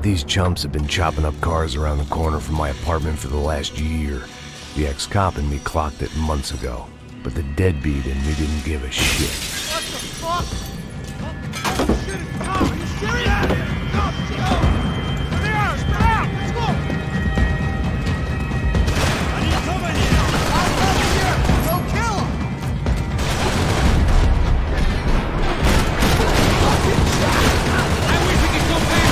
Speaker 1: These chumps have been chopping up cars around the corner from my apartment for the last year. The ex-cop in me clocked it months ago, but the deadbeat in me didn't give a shit.
Speaker 11: What the fuck? Oh, shit, it's Tom. Are you serious? No, shit. Spread out. Let's go. I need somebody here. I'll come here. Go kill him.
Speaker 3: I wish we could go back.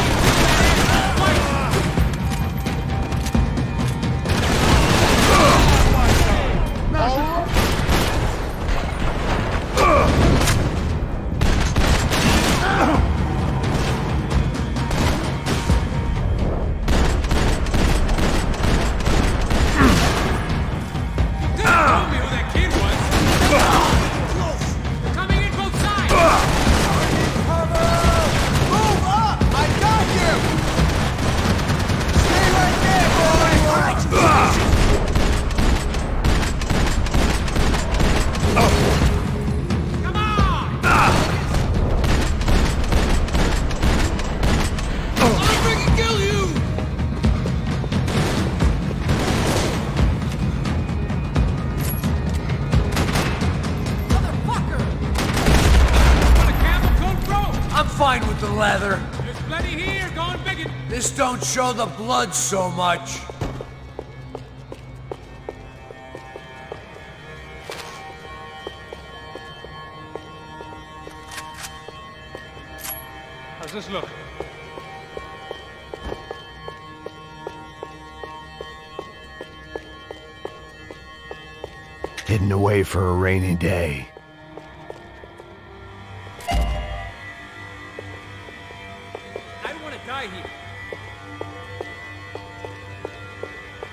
Speaker 18: Fine with the leather.
Speaker 3: There's plenty here, going biggin'.
Speaker 18: This don't show the blood so much.
Speaker 2: How's this look?
Speaker 1: Hidden away for a rainy day.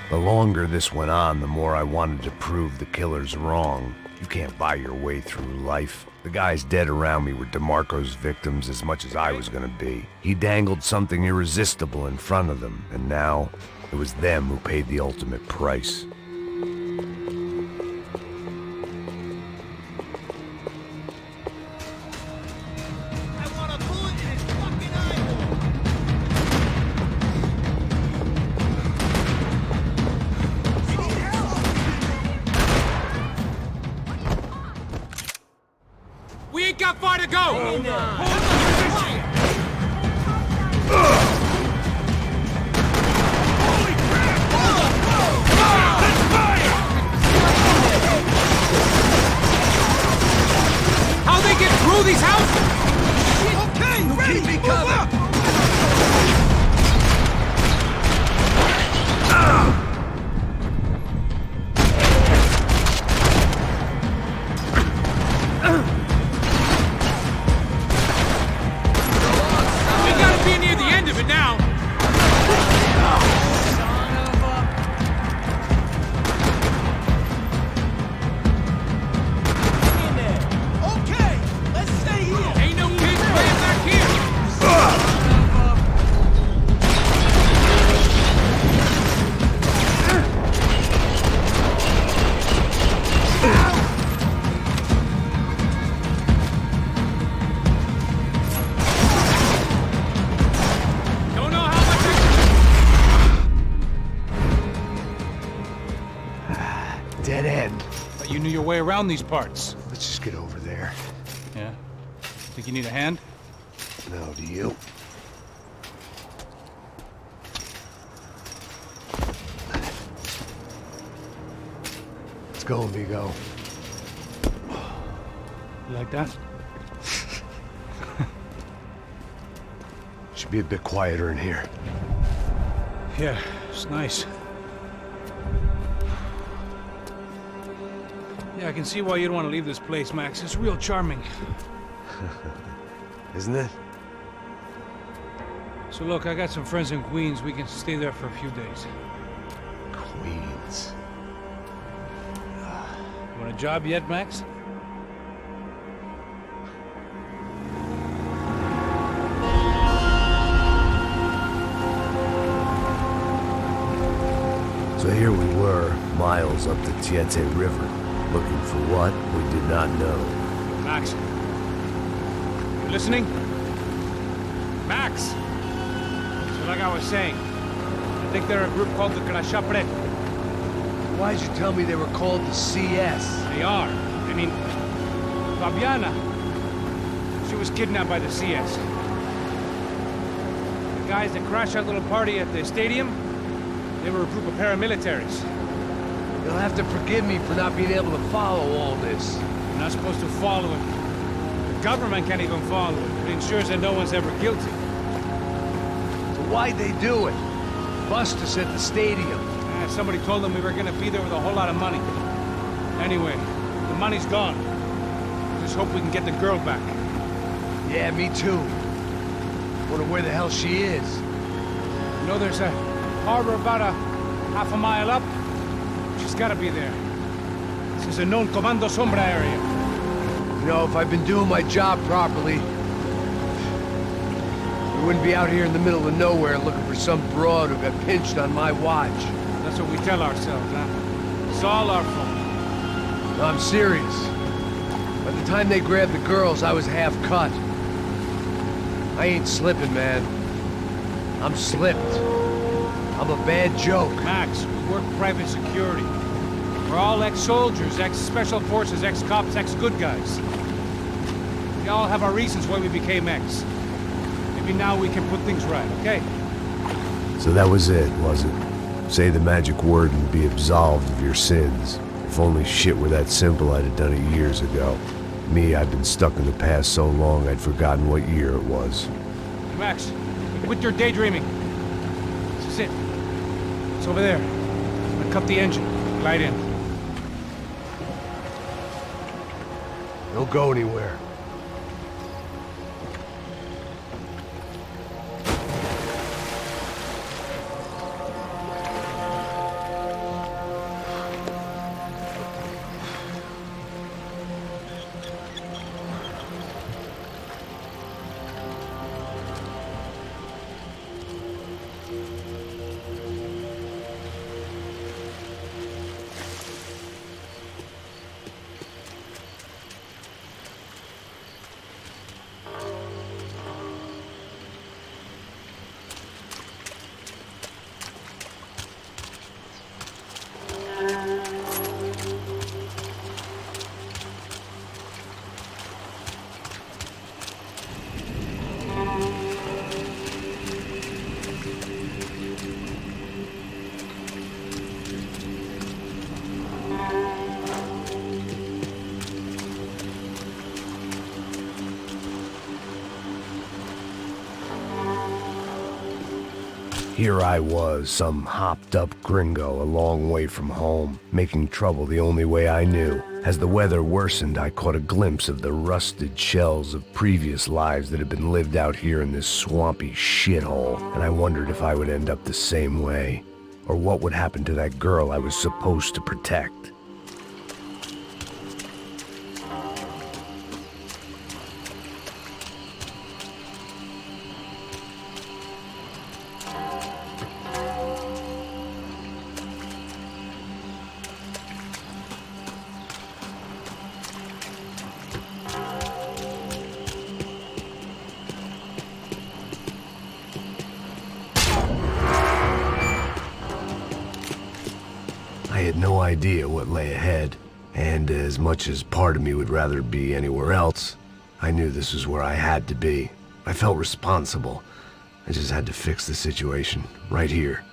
Speaker 1: The longer this went on, the more I wanted to prove the killers wrong. You can't buy your way through life. The guys dead around me were DeMarco's victims as much as I was gonna be. He dangled something irresistible in front of them, and now it was them who paid the ultimate price.
Speaker 3: We ain't got far to go! Hold on! How they get through these houses?
Speaker 11: Okay, ready!
Speaker 18: Keep me
Speaker 11: Move
Speaker 18: covered.
Speaker 11: up!
Speaker 3: We gotta be near the end of it now!
Speaker 11: Okay, let's stay here!
Speaker 3: Ain't no kids playing back here! Don't know how much
Speaker 1: Dead end.
Speaker 2: But you knew your way around these parts.
Speaker 1: Let's just get over there.
Speaker 2: Yeah? Think you need a hand?
Speaker 1: No, do you? Let's go, amigo.
Speaker 2: You like that?
Speaker 1: Should be a bit quieter in here.
Speaker 2: Yeah, it's nice. Yeah, I can see why you'd want to leave this place, Max. It's real charming.
Speaker 1: Isn't it?
Speaker 2: So look, I got some friends in Queens. We can stay there for a few days.
Speaker 1: Queens.
Speaker 2: You want a job yet, Max?
Speaker 1: So here we were, miles up the Tiete River, looking for what we did not know.
Speaker 2: Max. You listening? Max! So like I was saying, I think they're a group called the Crashapret.
Speaker 18: Why'd you tell me they were called the CS?
Speaker 2: They are. I mean, Fabiana, she was kidnapped by the CS. The guys that crashed that little party at the stadium, they were a group of paramilitaries.
Speaker 18: You'll have to forgive me for not being able to follow all this.
Speaker 2: You're not supposed to follow it. The government can't even follow it. It ensures that no one's ever guilty.
Speaker 18: So why'd they do it? Bust us at the stadium.
Speaker 2: Somebody told them we were gonna be there with a whole lot of money. Anyway, the money's gone. Just hope we can get the girl back.
Speaker 18: Yeah, me too. Wonder where the hell she is.
Speaker 2: You know, there's a harbor about a half a mile up. She's gotta be there. This is a known Comando Sombra area.
Speaker 18: You know, if I'd been doing my job properly, we wouldn't be out here in the middle of nowhere looking for some broad who got pinched on my watch.
Speaker 2: That's what we tell ourselves, huh? It's all our fault.
Speaker 18: No, I'm serious. By the time they grabbed the girls, I was half cut. I ain't slipping, man. I'm slipped. I'm a bad joke.
Speaker 2: Max, we work private security. We're all ex-soldiers, ex-special forces, ex-cops, ex-good guys. We all have our reasons why we became ex. Maybe now we can put things right, okay?
Speaker 1: So that was it, was it? Say the magic word and be absolved of your sins. If only shit were that simple, I'd have done it years ago. Me, I've been stuck in the past so long I'd forgotten what year it was.
Speaker 2: Max, quit your daydreaming. This is it. It's over there. I'm gonna cut the engine. Glide in.
Speaker 18: Don't go anywhere. Here I was, some hopped-up gringo a long way from home, making trouble the only way I knew. As the weather worsened, I caught a glimpse of the rusted shells of previous lives that had been lived out here in this swampy shithole, and I wondered if I would end up the same way, or what would happen to that girl I was supposed to protect. I had no idea what lay ahead, and as much as part of me would rather be anywhere else, I knew this was where I had to be. I felt responsible. I just had to fix the situation, right here.